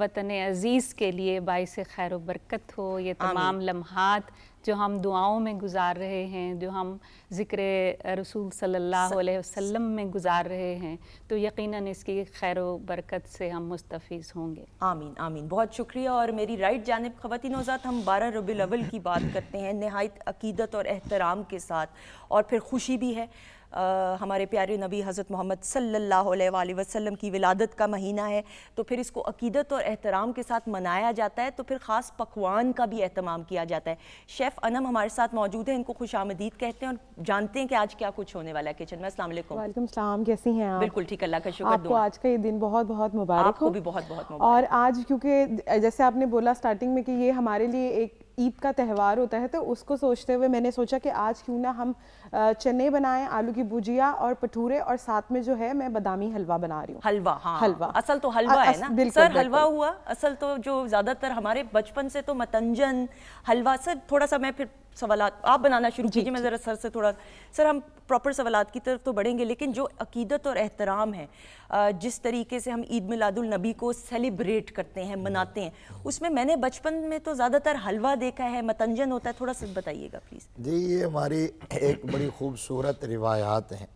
وطن عزیز کے لیے باعث خیر و برکت ہو. یہ تمام لمحات جو ہم دعاؤں میں گزار رہے ہیں, جو ہم ذکر رسول صلی اللہ علیہ وسلم میں گزار رہے ہیں, تو یقیناً اس کی خیر و برکت سے ہم مستفیض ہوں گے. آمین آمین. بہت شکریہ. اور میری رائٹ جانب خواتین حضرات, ہم 12 ربیع الاول کی بات کرتے ہیں نہایت عقیدت اور احترام کے ساتھ, اور پھر خوشی بھی ہے. ہمارے پیارے نبی حضرت محمد صلی اللہ علیہ وآلہ وسلم کی ولادت کا مہینہ ہے, تو پھر اس کو عقیدت اور احترام کے ساتھ منایا جاتا ہے, تو پھر خاص پکوان کا بھی اہتمام کیا جاتا ہے. شیف انم ہمارے ساتھ موجود ہیں, ان کو خوش آمدید کہتے ہیں اور جانتے ہیں کہ آج کیا کچھ ہونے والا ہے کچن میں. السلام علیکم. وعلیکم السلام, کیسی ہیں آپ؟ بالکل ٹھیک, اللہ کا شکر. آپ کو آج کا یہ دن بہت بہت مبارک ہو. آپ کو بھی بہت بہت مبارک. اور آج کیونکہ جیسے آپ نے بولا سٹارٹنگ میں کہ یہ ہمارے لیے ایک عید کا تہوار ہوتا ہے, تو اس کو سوچتے ہوئے میں نے سوچا کہ آج کیوں نہ ہم چنے بنائیں, آلو کی بھجیا اور پٹھورے, اور ساتھ میں جو ہے میں بادامی حلوہ بنا رہی ہوں. حلوہ, ہاں حلوہ اصل تو حلوہ ہے نا بالکل سر, حلوہ ہوا اصل تو. جو زیادہ تر ہمارے بچپن سے تو متنجن حلوہ. سر تھوڑا سا میں پھر سوالات آپ بنانا شروع کیجیے, میں ذرا سر سے تھوڑا, سر ہم پراپر سوالات کی طرف تو بڑھیں گے, لیکن جو عقیدت اور احترام ہے, جس طریقے سے ہم عید میلاد النبی کو سیلیبریٹ کرتے ہیں, مناتے ہیں, اس میں نے بچپن میں تو زیادہ تر حلوہ دیکھا ہے, متنجن ہوتا ہے. تھوڑا سا بتائیے گا پلیز. جی, یہ ہماری ایک بڑی خوبصورت روایات ہیں,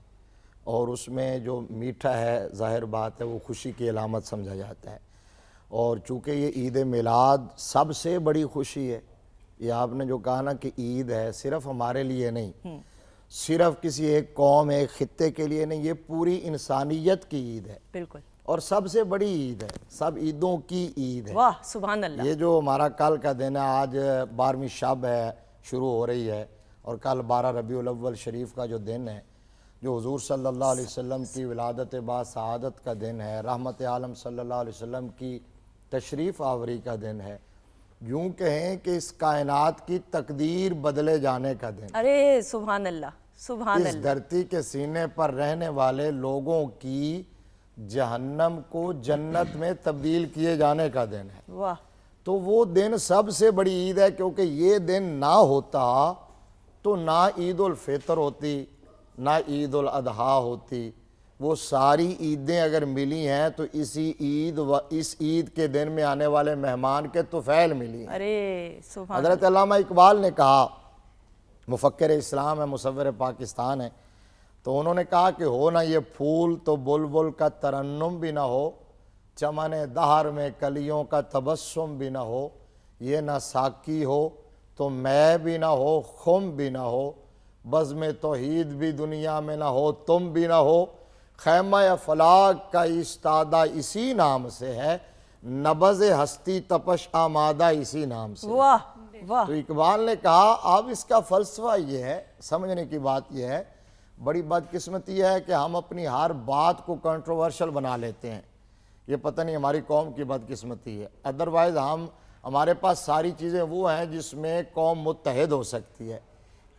اور اس میں جو میٹھا ہے ظاہر بات ہے وہ خوشی کی علامت سمجھا جاتا ہے. اور چونکہ یہ عید میلاد سب سے بڑی خوشی ہے, یہ آپ نے جو کہا نا کہ عید ہے, صرف ہمارے لیے نہیں, صرف کسی ایک قوم ایک خطے کے لیے نہیں, یہ پوری انسانیت کی عید ہے. بالکل. اور سب سے بڑی عید ہے, سب عیدوں کی عید ہے. واہ سبحان اللہ. یہ جو ہمارا کل کا دن ہے, آج 12ویں شب ہے, شروع ہو رہی ہے, اور کل 12 ربیع الاول شریف کا جو دن ہے, جو حضور صلی اللہ علیہ وسلم کی ولادت با سعادت کا دن ہے, رحمت عالم صلی اللہ علیہ وسلم کی تشریف آوری کا دن ہے, یوں کہیں کہ اس کائنات کی تقدیر بدلے جانے کا دن. ارے سبحان اللہ سبحان اللہ. اس دھرتی کے سینے پر رہنے والے لوگوں کی جہنم کو جنت میں تبدیل کیے جانے کا دن ہے. واہ. تو وہ دن سب سے بڑی عید ہے, کیونکہ یہ دن نہ ہوتا تو نہ عید الفطر ہوتی, نہ عید الاضحیٰ ہوتی. وہ ساری عیدیں اگر ملی ہیں تو اسی عید و اس عید کے دن میں آنے والے مہمان کے طفیل ملی ہیں. ارے سبحان. حضرت علامہ اقبال نے کہا, مفکر اسلام ہے, مصور پاکستان ہے, تو انہوں نے کہا کہ ہو نہ یہ پھول تو بلبل کا ترنم بھی نہ ہو, چمن دہر میں کلیوں کا تبسم بھی نہ ہو, یہ نہ ساقی ہو تو میں بھی نہ ہو, خم بھی نہ ہو, بزم توحید بھی دنیا میں نہ ہو, تم بھی نہ ہو, خیمہ فلاح کا استادہ اسی نام سے ہے, نبض ہستی تپش آمادہ اسی نام سے. واہ واہ. تو اقبال نے کہا اب اس کا فلسفہ یہ ہے, سمجھنے کی بات یہ ہے, بڑی بدقسمتی ہے کہ ہم اپنی ہر بات کو کنٹروورشل بنا لیتے ہیں. یہ پتہ نہیں ہماری قوم کی بدقسمتی ہے, ادروائز ہمارے پاس ساری چیزیں وہ ہیں جس میں قوم متحد ہو سکتی ہے,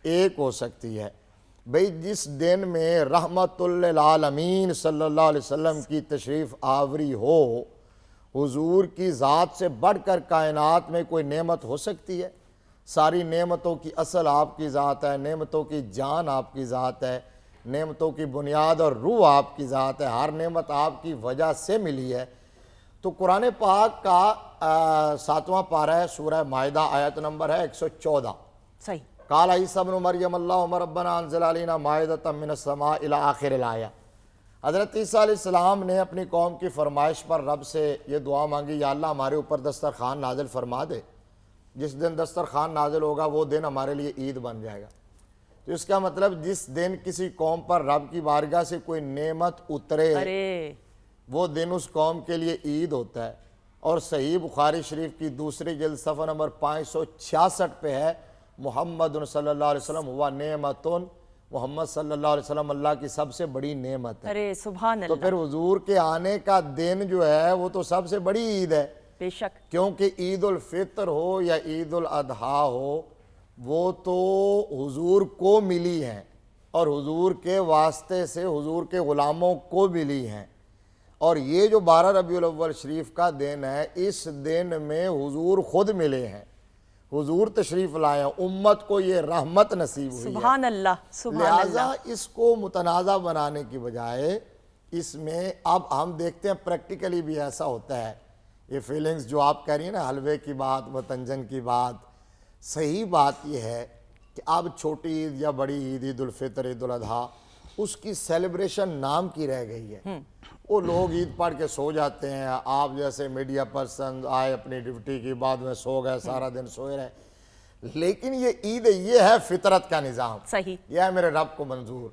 ایک ہو سکتی ہے. بھئی جس دن میں رحمت للعالمین صلی اللہ علیہ وسلم کی تشریف آوری ہو, حضور کی ذات سے بڑھ کر کائنات میں کوئی نعمت ہو سکتی ہے؟ ساری نعمتوں کی اصل آپ کی ذات ہے, نعمتوں کی جان آپ کی ذات ہے, نعمتوں کی بنیاد اور روح آپ کی ذات ہے, ہر نعمت آپ کی وجہ سے ملی ہے. تو قرآن پاک کا 7واں پارہ ہے, سورہ مائدہ, آیت نمبر ہے 114. صحیح. قال عیسیٰ ابن مریم اللہم ربنا انزل علینا مائدۃ من السماء الی آخر الآیہ. حضرت عیسیٰ علیہ السلام نے اپنی قوم کی فرمائش پر رب سے یہ دعا مانگی, یا اللہ ہمارے اوپر دسترخوان نازل فرما دے, جس دن دسترخوان نازل ہوگا وہ دن ہمارے لیے عید بن جائے گا. تو اس کا مطلب جس دن کسی قوم پر رب کی بارگاہ سے کوئی نعمت اترے, وہ دن اس قوم کے لیے عید ہوتا ہے. اور صحیح بخاری شریف کی دوسری جلد صفحہ نمبر 566 پہ ہے, محمد صلی اللہ علیہ وسلم ہوا نعمتن, محمد صلی اللہ علیہ وسلم اللہ کی سب سے بڑی نعمت ہے. ارے سبحان اللہ. تو پھر حضور کے آنے کا دن جو ہے وہ تو سب سے بڑی عید ہے. بے شک. کیونکہ عید الفطر ہو یا عید الاضحیٰ ہو, وہ تو حضور کو ملی ہیں, اور حضور کے واسطے سے حضور کے غلاموں کو ملی ہیں. اور یہ جو 12 ربیع الاول شریف کا دن ہے, اس دن میں حضور خود ملے ہیں, حضور تشریف لائے ہیں, امت کو یہ رحمت نصیب ہوئی ہے. سبحان اللہ سبحان اللہ. لہٰذا اس کو متنازع بنانے کی بجائے اس میں اب ہم دیکھتے ہیں پریکٹیکلی بھی ایسا ہوتا ہے یہ فیلنگز جو آپ کہہ رہی ہیں نا، حلوے کی بات، متنجن کی بات، صحیح بات یہ ہے کہ اب چھوٹی عید یا بڑی عید، عید الفطر، عید الاضحیٰ، اس کی سیلیبریشن نام کی رہ گئی ہے. وہ لوگ عید پڑھ کے سو جاتے ہیں. آپ جیسے میڈیا پرسن آئے اپنی ڈیوٹی کی بعد میں سو گئے، سارا دن سوئے رہے. لیکن یہ عید، یہ ہے فطرت کا نظام. صحیح. یہ ہے میرے رب کو منظور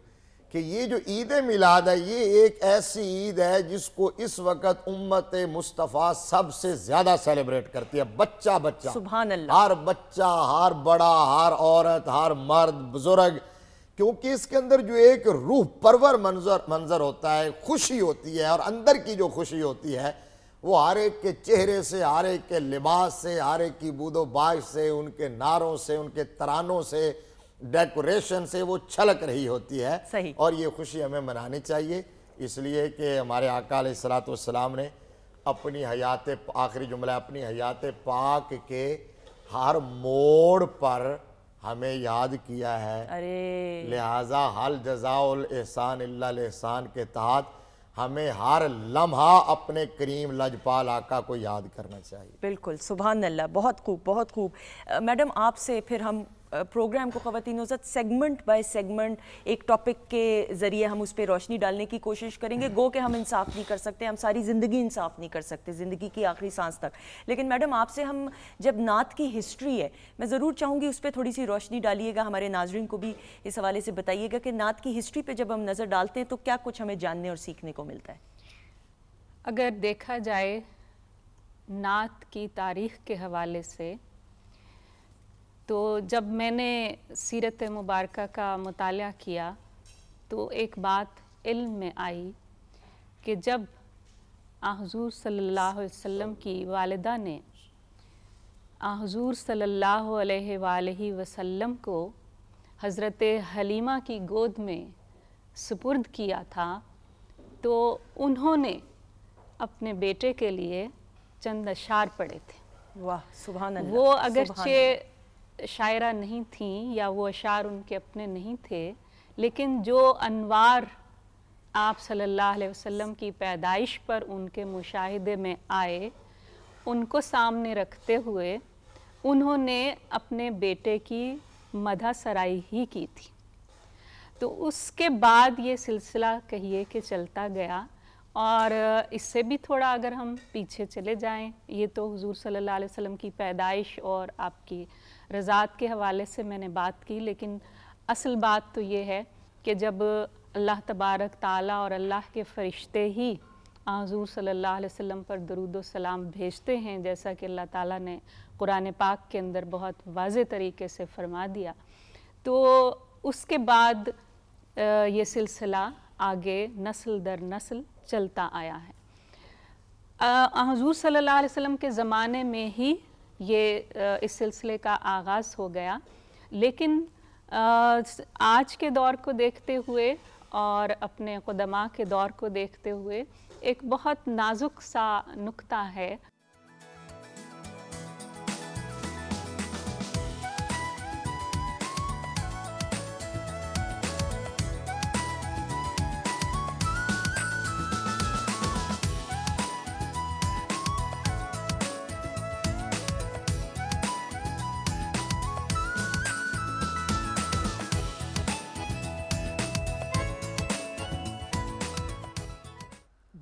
کہ یہ جو عید میلاد ہے، یہ ایک ایسی عید ہے جس کو اس وقت امت مصطفیٰ سب سے زیادہ سیلیبریٹ کرتی ہے. بچہ بچہ، سبحان اللہ، ہر بچہ، ہر بڑا، ہر عورت، ہر مرد، بزرگ، کیونکہ اس کے اندر جو ایک روح پرور منظر ہوتا ہے، خوشی ہوتی ہے، اور اندر کی جو خوشی ہوتی ہے وہ ہر ایک کے چہرے سے، ہر ایک کے لباس سے، ہر ایک کی بود و باش سے، ان کے نعروں سے، ان کے ترانوں سے، ڈیکوریشن سے وہ چھلک رہی ہوتی ہے. صحیح. اور یہ خوشی ہمیں منانی چاہیے، اس لیے کہ ہمارے آقا علیہ الصلوۃ والسلام نے اپنی حیات، آخری جملہ، اپنی حیات پاک کے ہر موڑ پر ہمیں یاد کیا ہے. ارے لہٰذا حل جزاء الاحسان الا الاحسان کے تحت ہمیں ہر لمحہ اپنے کریم لجپال آقا کو یاد کرنا چاہیے. بالکل، سبحان اللہ، بہت خوب، بہت خوب. میڈم آپ سے پھر ہم پروگرام کو خواتین نوزاد سیگمنٹ بائی سیگمنٹ ایک ٹاپک کے ذریعے ہم اس پہ روشنی ڈالنے کی کوشش کریں گے. گو کہ ہم انصاف نہیں کر سکتے، ہم ساری زندگی انصاف نہیں کر سکتے، زندگی کی آخری سانس تک. لیکن میڈم آپ سے ہم جب نعت کی ہسٹری ہے، میں ضرور چاہوں گی اس پہ تھوڑی سی روشنی ڈالیے گا، ہمارے ناظرین کو بھی اس حوالے سے بتائیے گا کہ نعت کی ہسٹری پہ جب ہم نظر ڈالتے ہیں تو کیا کچھ ہمیں جاننے اور سیکھنے کو ملتا ہے. اگر دیکھا جائے نعت کی تاریخ کے حوالے سے، تو جب میں نے سیرت مبارکہ کا مطالعہ کیا تو ایک بات علم میں آئی کہ جب حضور صلی اللہ علیہ وسلم کی والدہ نے حضور صلی اللہ علیہ وآلہ وسلم کو حضرت حلیمہ کی گود میں سپرد کیا تھا، تو انہوں نے اپنے بیٹے کے لیے چند اشعار پڑھے تھے. واہ سبحان اللہ. وہ اگرچہ شاعرہ نہیں تھیں یا وہ اشعار ان کے اپنے نہیں تھے، لیکن جو انوار آپ صلی اللہ علیہ وسلم کی پیدائش پر ان کے مشاہدے میں آئے، ان کو سامنے رکھتے ہوئے انہوں نے اپنے بیٹے کی مدح سرائی ہی کی تھی. تو اس کے بعد یہ سلسلہ کہیے کہ چلتا گیا. اور اس سے بھی تھوڑا اگر ہم پیچھے چلے جائیں، یہ تو حضور صلی اللہ علیہ وسلم کی پیدائش اور آپ کی رضاعت کے حوالے سے میں نے بات کی، لیکن اصل بات تو یہ ہے کہ جب اللہ تبارک تعالیٰ اور اللہ کے فرشتے ہی حضور صلی اللہ علیہ وسلم پر درود و سلام بھیجتے ہیں، جیسا کہ اللہ تعالیٰ نے قرآن پاک کے اندر بہت واضح طریقے سے فرما دیا، تو اس کے بعد یہ سلسلہ آگے نسل در نسل چلتا آیا ہے. حضور صلی اللہ علیہ وسلم کے زمانے میں ہی یہ اس سلسلے کا آغاز ہو گیا، لیکن آج کے دور کو دیکھتے ہوئے اور اپنے قدماء کے دور کو دیکھتے ہوئے ایک بہت نازک سا نکتہ ہے.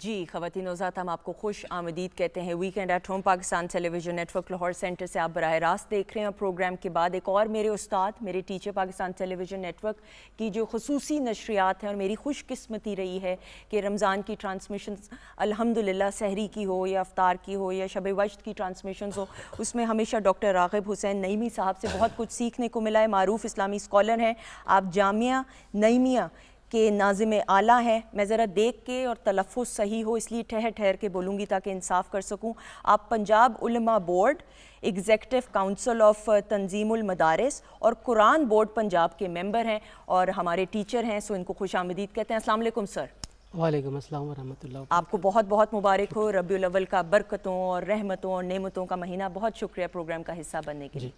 جی خواتین نوزاد، ہم آپ کو خوش آمدید کہتے ہیں. Weekend at home Pakistan television network Lahore centre سے آپ براہ راست دیکھ رہے ہیں. پروگرام کے بعد ایک اور میرے استاد، میرے teacher Pakistan television net work کی جو خصوصی نشریات ہیں، اور میری خوش قسمتی رہی ہے کہ رمضان کی ٹرانسمیشنز الحمدللہ سحری کی ہو یا افطار کی ہو یا شب وجد کی ٹرانسمیشنز ہو، اس میں ہمیشہ ڈاکٹر راغب حسین نعیمی صاحب سے بہت کچھ سیکھنے کو ملا ہے. معروف اسلامی اسکالر ہیں آپ، جامعہ نعیمیہ کہ ناظم اعلیٰ ہیں. میں ذرا دیکھ کے اور تلفظ صحیح ہو اس لیے ٹھہر ٹھہر کے بولوں گی تاکہ انصاف کر سکوں. آپ پنجاب علماء بورڈ، ایگزیکٹو کاؤنسل آف تنظیم المدارس اور قرآن بورڈ پنجاب کے ممبر ہیں اور ہمارے ٹیچر ہیں، سو ان کو خوش آمدید کہتے ہیں. السلام علیکم سر. وعلیکم السلام ورحمۃ اللہ. آپ کو بہت بہت مبارک ہو. ربیع الاول کا برکتوں اور رحمتوں اور نعمتوں کا مہینہ. بہت شکریہ پروگرام کا حصہ بننے کے لیے.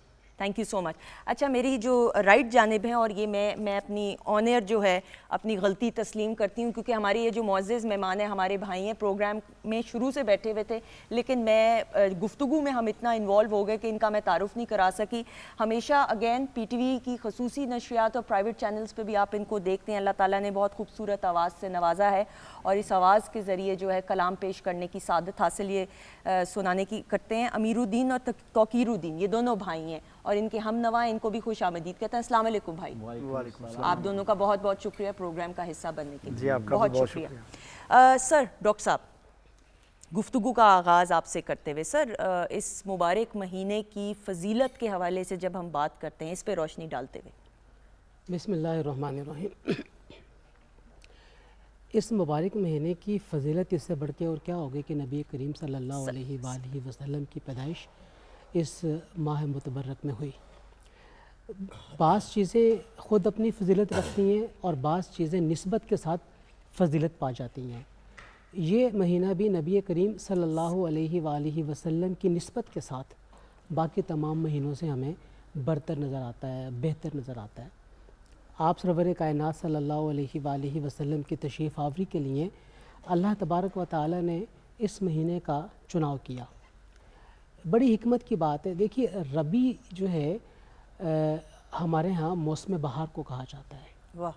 تھینک یو سو مچ. اچھا میری جو رائٹ جانب ہیں اور یہ میں اپنی آنر جو ہے اپنی غلطی تسلیم کرتی ہوں کیونکہ ہمارے یہ جو معزز مہمان ہیں ہمارے بھائی ہیں پروگرام میں شروع سے بیٹھے ہوئے تھے لیکن میں گفتگو میں ہم اتنا انوالو ہو گئے کہ ان کا میں تعارف نہیں کرا سکی. ہمیشہ اگین پی ٹی وی کی خصوصی نشریات اور پرائیویٹ چینلز پہ بھی آپ ان کو دیکھتے ہیں. اللہ تعالیٰ نے بہت خوبصورت آواز سے نوازا ہے اور اس آواز کے ذریعے جو ہے کلام پیش کرنے کی سعادت حاصل یہ سنانے کی کرتے ہیں. امیر الدین اور توقیر الدین یہ دونوں بھائی ہیں اور ان کے ہم نوا ان کو بھی خوش آمدید کہتے ہیں. السلام علیکم بھائی. آپ دونوں کا بہت بہت شکریہ پروگرام کا حصہ بننے کے لیے. بہت شکریہ. سر ڈاکٹر صاحب گفتگو کا آغاز آپ سے کرتے ہوئے سر اس مبارک مہینے کی فضیلت کے حوالے سے جب ہم بات کرتے ہیں اس پہ روشنی ڈالتے ہوئے. بسم اللہ الرحمن الرحیم. اس مبارک مہینے کی فضیلت اس سے بڑھ کے اور کیا ہوگی کہ نبی کریم صلی اللہ علیہ وآلہ وسلم کی پیدائش اس ماہ متبرک میں ہوئی. بعض چیزیں خود اپنی فضیلت رکھتی ہیں اور بعض چیزیں نسبت کے ساتھ فضیلت پا جاتی ہیں. یہ مہینہ بھی نبی کریم صلی اللہ علیہ وآلہ وسلم کی نسبت کے ساتھ باقی تمام مہینوں سے ہمیں برتر نظر آتا ہے, بہتر نظر آتا ہے. آپ سرور کائنات صلی اللہ علیہ وآلہ وسلم کی تشریف آوری کے لیے اللہ تبارک و تعالی نے اس مہینے کا چناؤ کیا. بڑی حکمت کی بات ہے. دیکھیے ربیع جو ہے ہمارے ہاں موسم بہار کو کہا جاتا ہے. واہ.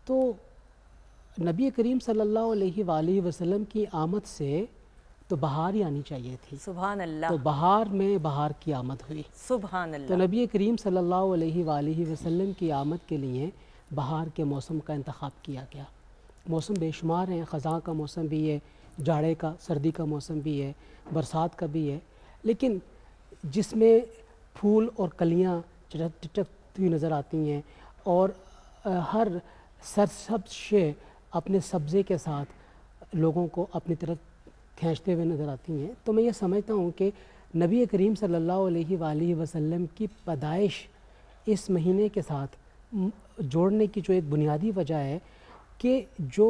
تو نبی کریم صلی اللہ علیہ وآلہ وسلم کی آمد سے تو بہار ہی آنی چاہیے تھی. سبحان اللہ. تو بہار میں بہار کی آمد ہوئی. سبحان تو اللہ. نبی کریم صلی اللہ علیہ وآلہ وسلم کی آمد کے لیے بہار کے موسم کا انتخاب کیا گیا. موسم بے شمار ہیں. خزاں کا موسم بھی ہے, جاڑے کا, سردی کا موسم بھی ہے, برسات کا بھی ہے, لیکن جس میں پھول اور کلیاں ٹٹکتی ہوئی نظر آتی ہیں اور ہر سرسبز شے اپنے سبزے کے ساتھ لوگوں کو اپنی طرف کھینچتے ہوئے نظر آتی ہیں. تو میں یہ سمجھتا ہوں کہ نبی کریم صلی اللہ علیہ وآلہ وسلم کی پیدائش اس مہینے کے ساتھ جوڑنے کی جو ایک بنیادی وجہ ہے کہ جو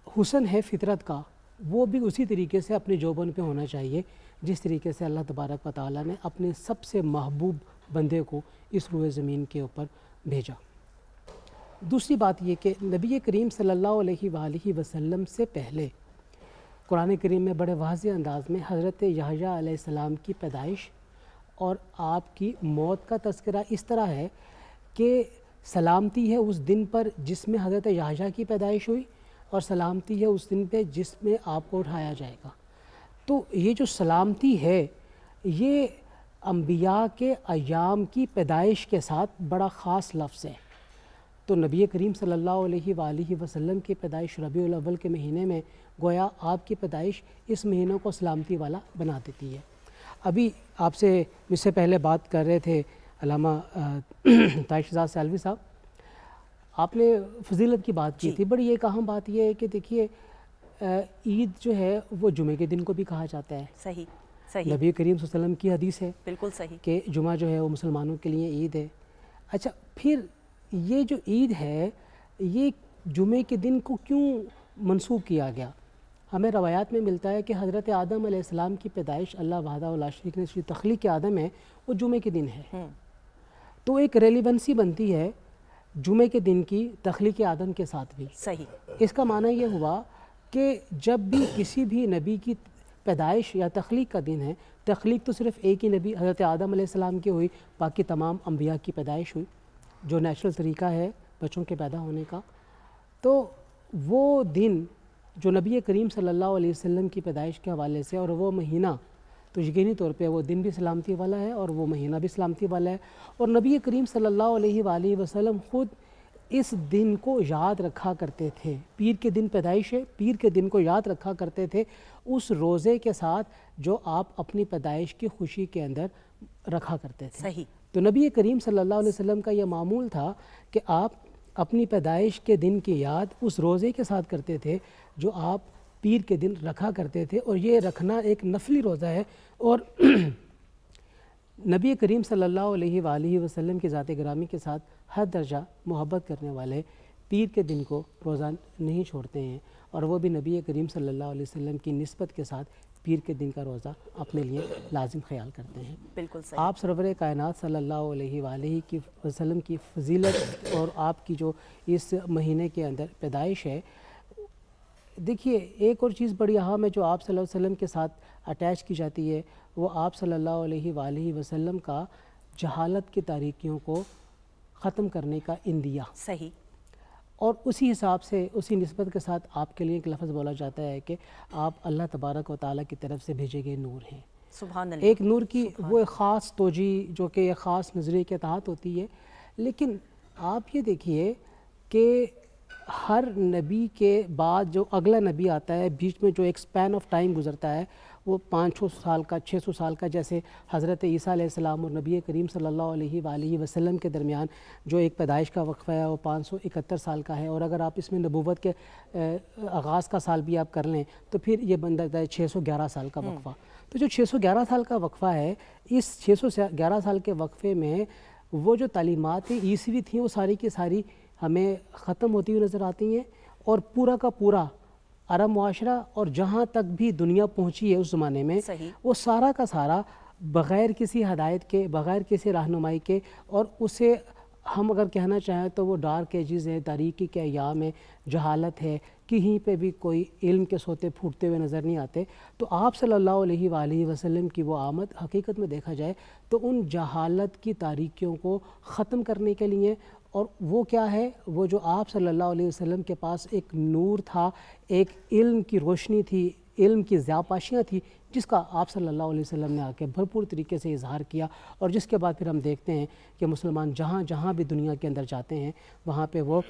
حسن ہے فطرت کا وہ بھی اسی طریقے سے اپنے جوبن پہ ہونا چاہیے جس طریقے سے اللہ تبارک و تعالیٰ نے اپنے سب سے محبوب بندے کو اس روئے زمین کے اوپر بھیجا. دوسری بات یہ کہ نبی کریم صلی اللہ علیہ وآلہ وسلم سے پہلے قرآن کریم میں بڑے واضح انداز میں حضرت یحییٰ علیہ السلام کی پیدائش اور آپ کی موت کا تذکرہ اس طرح ہے کہ سلامتی ہے اس دن پر جس میں حضرت یحییٰ کی پیدائش ہوئی اور سلامتی ہے اس دن پہ جس میں آپ کو اٹھایا جائے گا. تو یہ جو سلامتی ہے یہ انبیاء کے ایام کی پیدائش کے ساتھ بڑا خاص لفظ ہے. تو نبی کریم صلی اللہ علیہ وآلہ وسلم کی پیدائش ربیع الاول کے مہینے میں گویا آپ کی پیدائش اس مہینوں کو سلامتی والا بنا دیتی ہے. ابھی آپ سے مجھ سے پہلے بات کر رہے تھے علامہ طاہر شہزاد سیالوی صاحب, آپ نے فضیلت کی بات کی تھی. بڑی ایک اہم بات یہ ہے کہ دیکھیے عید جو ہے وہ جمعے کے دن کو بھی کہا جاتا ہے. صحیح صحیح. نبی کریم صلی اللہ علیہ وسلم کی حدیث ہے بالکل صحیح کہ جمعہ جو ہے وہ مسلمانوں کے لیے عید ہے. اچھا پھر یہ جو عید ہے یہ جمعے کے دن کو کیوں منسوخ کیا گیا؟ ہمیں روایات میں ملتا ہے کہ حضرت آدم علیہ السلام کی پیدائش اللہ وحدہ لا شریک نے جو تخلیق آدم ہے وہ جمعے کے دن ہے. تو ایک ریلیونسی بنتی ہے جمعے کے دن کی تخلیق آدم کے ساتھ بھی. صحیح. اس کا معنی یہ ہوا کہ جب بھی کسی بھی نبی کی پیدائش یا تخلیق کا دن ہے, تخلیق تو صرف ایک ہی نبی حضرت آدم علیہ السلام کی ہوئی, باقی تمام انبیاء کی پیدائش ہوئی جو نیچرل طریقہ ہے بچوں کے پیدا ہونے کا. تو وہ دن جو نبی کریم صلی اللہ علیہ وسلم کی پیدائش کے حوالے سے اور وہ مہینہ تو یقینی طور پہ وہ دن بھی سلامتی والا ہے اور وہ مہینہ بھی سلامتی والا ہے. اور نبی کریم صلی اللہ علیہ وآلہ وسلم خود اس دن کو یاد رکھا کرتے تھے. پیر کے دن پیدائش ہے, پیر کے دن کو یاد رکھا کرتے تھے اس روزے کے ساتھ جو آپ اپنی پیدائش کی خوشی کے اندر رکھا کرتے تھے. صحیح. تو نبی کریم صلی اللہ علیہ وسلم کا یہ معمول تھا کہ آپ اپنی پیدائش کے دن کی یاد اس روزے کے ساتھ کرتے تھے جو آپ پیر کے دن رکھا کرتے تھے. اور یہ رکھنا ایک نفلی روزہ ہے اور نبی کریم صلی اللہ علیہ وآلہ وسلم کی ذات گرامی کے ساتھ ہر درجہ محبت کرنے والے پیر کے دن کو روزہ نہیں چھوڑتے ہیں، اور وہ بھی نبی کریم صلی اللہ علیہ وسلم کی نسبت کے ساتھ پیر کے دن کا روزہ اپنے لیے لازم خیال کرتے ہیں۔ بالکل صحیح۔ آپ سرور کائنات صلی اللہ علیہ وآلہ وسلم کی فضیلت اور آپ کی جو اس مہینے کے اندر پیدائش ہے، دیکھیے ایک اور چیز بڑی اہم ہے جو آپ صلی اللہ علیہ وسلم کے ساتھ اٹیچ کی جاتی ہے، وہ آپ صلی اللہ علیہ وآلہ وسلم کا جہالت کی تاریکیوں کو ختم کرنے کا اندیہ، صحیح۔ اور اسی حساب سے اسی نسبت کے ساتھ آپ کے لیے ایک لفظ بولا جاتا ہے کہ آپ اللہ تبارک و تعالیٰ کی طرف سے بھیجے گئے نور ہیں۔ سبحان اللہ۔ ایک نور کی وہ ایک خاص توجیہ جو کہ ایک خاص نظریے کے تحت ہوتی ہے، لیکن آپ یہ دیکھیے کہ ہر نبی کے بعد جو اگلا نبی آتا ہے، بیچ میں جو ایک سپین آف ٹائم گزرتا ہے وہ 500 سال کا 600 سال کا، جیسے حضرت عیسیٰ علیہ السلام اور نبی کریم صلی اللہ علیہ وآلہ وسلم کے درمیان جو ایک پیدائش کا وقفہ ہے وہ 571 سال کا ہے، اور اگر آپ اس میں نبوت کے آغاز کا سال بھی آپ کر لیں تو پھر یہ بن جاتا ہے 611 سال کا وقفہ۔ تو جو 611 سال کا وقفہ ہے، اس 611 سال کے وقفے میں وہ جو تعلیمات عیسوی تھیں وہ ساری کی ساری ہمیں ختم ہوتی ہوئی نظر آتی ہیں، اور پورا کا پورا عرب معاشرہ اور جہاں تک بھی دنیا پہنچی ہے اس زمانے میں، وہ سارا کا سارا بغیر کسی ہدایت کے، بغیر کسی رہنمائی کے، اور اسے ہم اگر کہنا چاہیں تو وہ ڈارک ایجز ہے، تاریکی کے ایام ہے، جہالت ہے، کہیں پہ بھی کوئی علم کے سوتے پھوٹتے ہوئے نظر نہیں آتے۔ تو آپ صلی اللہ علیہ وآلہ وسلم کی وہ آمد حقیقت میں دیکھا جائے تو ان جہالت کی تاریکیوں کو ختم کرنے کے لیے، اور وہ کیا ہے، وہ جو آپ صلی اللہ علیہ وسلم کے پاس ایک نور تھا، ایک علم کی روشنی تھی، علم کی ضیاءپاشیاں تھی، جس کا آپ صلی اللہ علیہ وسلم نے آ کے بھرپور طریقے سے اظہار کیا، اور جس کے بعد پھر ہم دیکھتے ہیں کہ مسلمان جہاں جہاں بھی دنیا کے اندر جاتے ہیں وہاں پہ وہ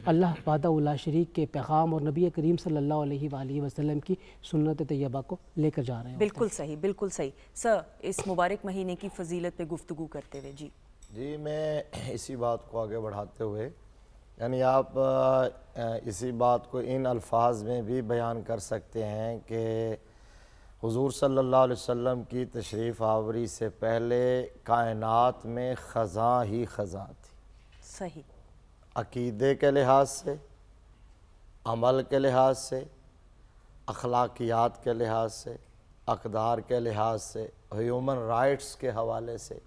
اللہ وحدہ لا شریک کے پیغام اور نبی کریم صلی اللہ علیہ وآلہ وسلم کی سنت طیبہ کو لے کر جا رہے ہیں۔ بالکل صحیح، بالکل صحیح۔ سر، اس مبارک مہینے کی فضیلت پہ گفتگو کرتے ہوئے جی میں اسی بات کو آگے بڑھاتے ہوئے، یعنی آپ اسی بات کو ان الفاظ میں بھی بیان کر سکتے ہیں کہ حضور صلی اللہ علیہ وسلم کی تشریف آوری سے پہلے کائنات میں خزاں ہی خزاں تھی، صحیح، عقیدے کے لحاظ سے، عمل کے لحاظ سے، اخلاقیات کے لحاظ سے، اقدار کے لحاظ سے، ہیومن رائٹس کے حوالے سے،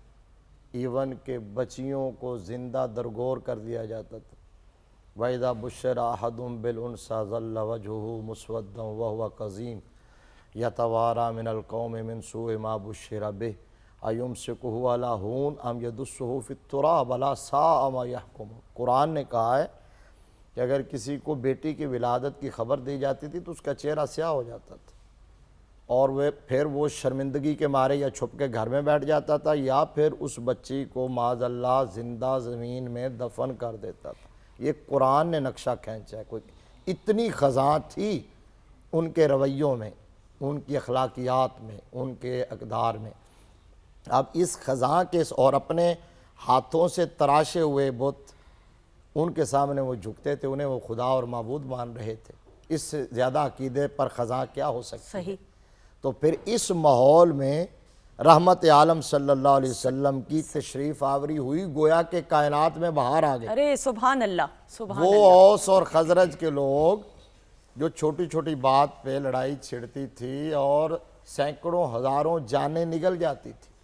ایون کہ بچیوں کو زندہ درگور کر دیا جاتا تھا۔ وَإِذَا بُشِّرَ أَحَدٌ بِالْأُنثىٰ ظَلَّ وَجْهُهُ مُسْوَدًّا وَهُوَ كَظِيمٌ يَتَوَارَىٰ مِنَ الْقَوْمِ مِنْ سُوءِ مَا بُشِّرَ بِهِ أَيُمْسِكُهُ عَلَىٰ هُونٍ أَمْ يَدُسُّهُ فِي التُّرَابِ أَلَا سَاءَ مَا يَحْكُمُونَ۔ قرآن نے کہا ہے کہ اگر کسی کو بیٹی کی ولادت کی خبر دی جاتی تھی تو اس کا چہرہ سیاہ ہو جاتا تھا، اور پھر وہ شرمندگی کے مارے یا چھپ کے گھر میں بیٹھ جاتا تھا، یا پھر اس بچی کو معاذ اللہ زندہ زمین میں دفن کر دیتا تھا۔ یہ قرآن نے نقشہ کھینچا ہے۔ کوئی اتنی خزاں تھی ان کے رویوں میں، ان کی اخلاقیات میں، ان کے اقدار میں۔ اب اس خزاں کے اور اپنے ہاتھوں سے تراشے ہوئے بت ان کے سامنے وہ جھکتے تھے، انہیں وہ خدا اور معبود مان رہے تھے۔ اس سے زیادہ عقیدے پر خزاں کیا ہو سکتی ہے؟ صحیح۔ تو پھر اس ماحول میں رحمت عالم صلی اللہ علیہ وسلم کی تشریف آوری ہوئی، گویا کہ کائنات میں بہار آ گئی۔ ارے سبحان اللہ، سبحان وہ اللہ۔ اوس اور خزرج کے لوگ جو چھوٹی چھوٹی بات پہ لڑائی چھڑتی تھی اور سینکڑوں ہزاروں جانیں نگل جاتی تھی،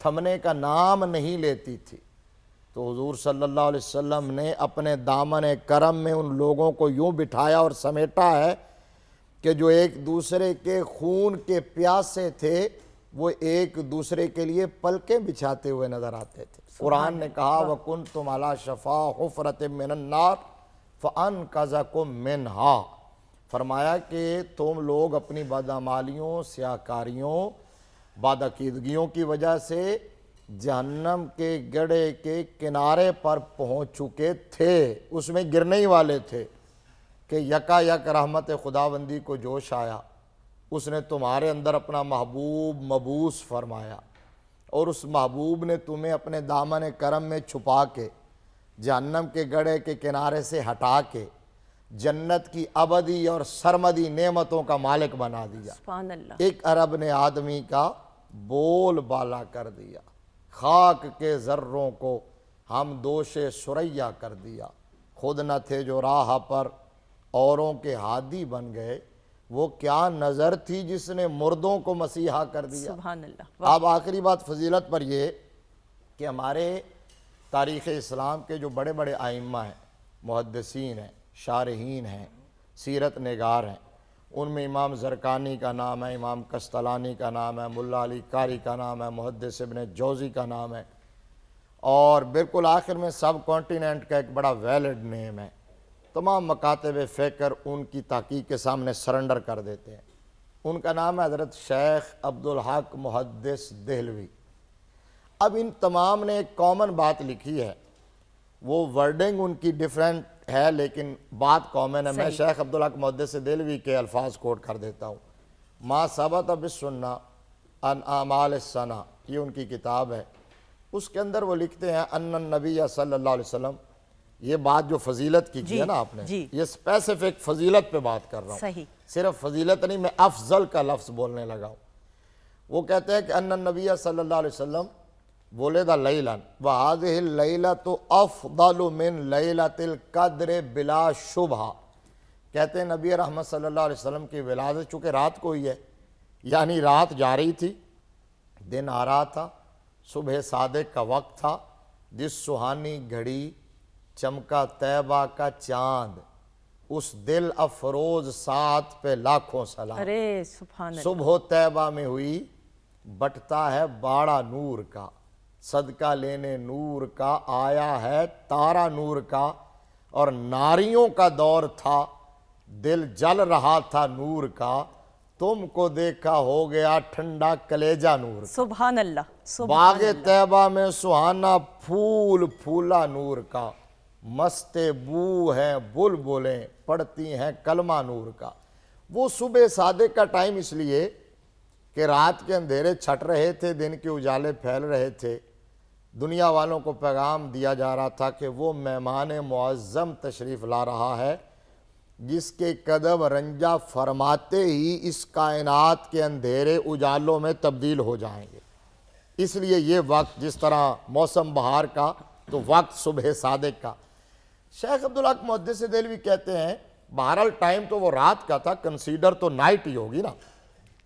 تھمنے کا نام نہیں لیتی تھی، تو حضور صلی اللہ علیہ وسلم نے اپنے دامن کرم میں ان لوگوں کو یوں بٹھایا اور سمیٹا ہے کہ جو ایک دوسرے کے خون کے پیاسے تھے وہ ایک دوسرے کے لیے پلکیں بچھاتے ہوئے نظر آتے تھے۔ قرآن نے کہا وَكُنْتُمْ عَلَىٰ شَفَا حُفْرَةٍ مِّنَ النَّارِ فَأَنْقَذَكُم مِّنْهَا، فرمایا کہ تم لوگ اپنی بدعمالیوں، سیاہکاریوں، بدعقیدگیوں کی وجہ سے جہنم کے گڑھے کے کنارے پر پہنچ چکے تھے، اس میں گرنے ہی والے تھے کہ یکا یک رحمت خداوندی کو جوش آیا، اس نے تمہارے اندر اپنا محبوب مبعوث فرمایا، اور اس محبوب نے تمہیں اپنے دامن کرم میں چھپا کے جہنم کے گڑھے کے کنارے سے ہٹا کے جنت کی ابدی اور سرمدی نعمتوں کا مالک بنا دیا۔ سبحان اللہ۔ ایک عرب نے آدمی کا بول بالا کر دیا، خاک کے ذروں کو ہم دوش ثریا کر دیا، خود نہ تھے جو راہ پر اوروں کے ہادی بن گئے، وہ کیا نظر تھی جس نے مردوں کو مسیحا کر دیا۔ سبحان اللہ۔ اب آخری بات فضیلت پر یہ کہ ہمارے تاریخ اسلام کے جو بڑے بڑے ائمہ ہیں، محدثین ہیں، شارحین ہیں، سیرت نگار ہیں، ان میں امام زرقانی کا نام ہے، امام قسطلانی کا نام ہے، ملا علی قاری کا نام ہے، محدث ابن جوزی کا نام ہے، اور بالکل آخر میں سب کانٹیننٹ کا ایک بڑا ویلڈ نیم ہے۔ تمام مکاتب فکر ان کی تحقیق کے سامنے سرنڈر کر دیتے ہیں۔ ان کا نام ہے حضرت شیخ عبدالحق محدث دہلوی۔ اب ان تمام نے ایک کامن بات لکھی ہے، وہ ورڈنگ ان کی ڈیفرنٹ ہے لیکن بات کامن ہے۔ میں شیخ عبدالحق محدث دہلوی کے الفاظ کوٹ کر دیتا ہوں۔ ما ثبت بالسنہ ان اعمال السنہ، یہ ان کی کتاب ہے۔ اس کے اندر وہ لکھتے ہیں ان النبی صلی اللہ علیہ وسلم، یہ بات جو فضیلت کی ہے نا آپ نے، یہ اسپیسیفک فضیلت پہ بات کر رہا ہوں، صحیح، صرف فضیلت نہیں، میں افضل کا لفظ بولنے لگا ہوں۔ وہ کہتے ہیں کہ ان النبی صلی اللہ علیہ وسلم ولد لیلا وہذہ اللیلۃ افضل من لیلۃ القدر بلا شبہ۔ کہتے ہیں نبی رحمت صلی اللہ علیہ وسلم کی ولادت چونکہ رات کو ہی ہے، یعنی رات جا رہی تھی، دن آ رہا تھا، صبح صادق کا وقت تھا، جس سہانی گھڑی چمکا طیبہ کا چاند، اس دل افروز ساتھ پہ لاکھوں سلام۔ ارے سبحان اللہ۔ صبح طیبہ میں ہوئی بٹتا ہے باڑا نور کا، صدقہ لینے نور کا آیا ہے تارا نور کا، اور ناریوں کا دور تھا دل جل رہا تھا نور کا، تم کو دیکھا ہو گیا ٹھنڈا کلیجہ نور کا۔ سبحان اللہ۔ باغ طیبہ میں سہانا پھول پھولا نور کا، مست بو ہیں بلبلیں پڑھتی ہیں کلمہ نور کا۔ وہ صبح صادق کا ٹائم اس لیے کہ رات کے اندھیرے چھٹ رہے تھے، دن کے اجالے پھیل رہے تھے، دنیا والوں کو پیغام دیا جا رہا تھا کہ وہ مہمان معظم تشریف لا رہا ہے، جس کے قدم رنجہ فرماتے ہی اس کائنات کے اندھیرے اجالوں میں تبدیل ہو جائیں گے۔ اس لیے یہ وقت جس طرح موسم بہار کا تو وقت صبح صادق کا۔ شیخ عبدالحق محدث دہلوی کہتے ہیں بہرحال ٹائم تو وہ رات کا تھا، کنسیڈر تو نائٹ ہی ہوگی نا،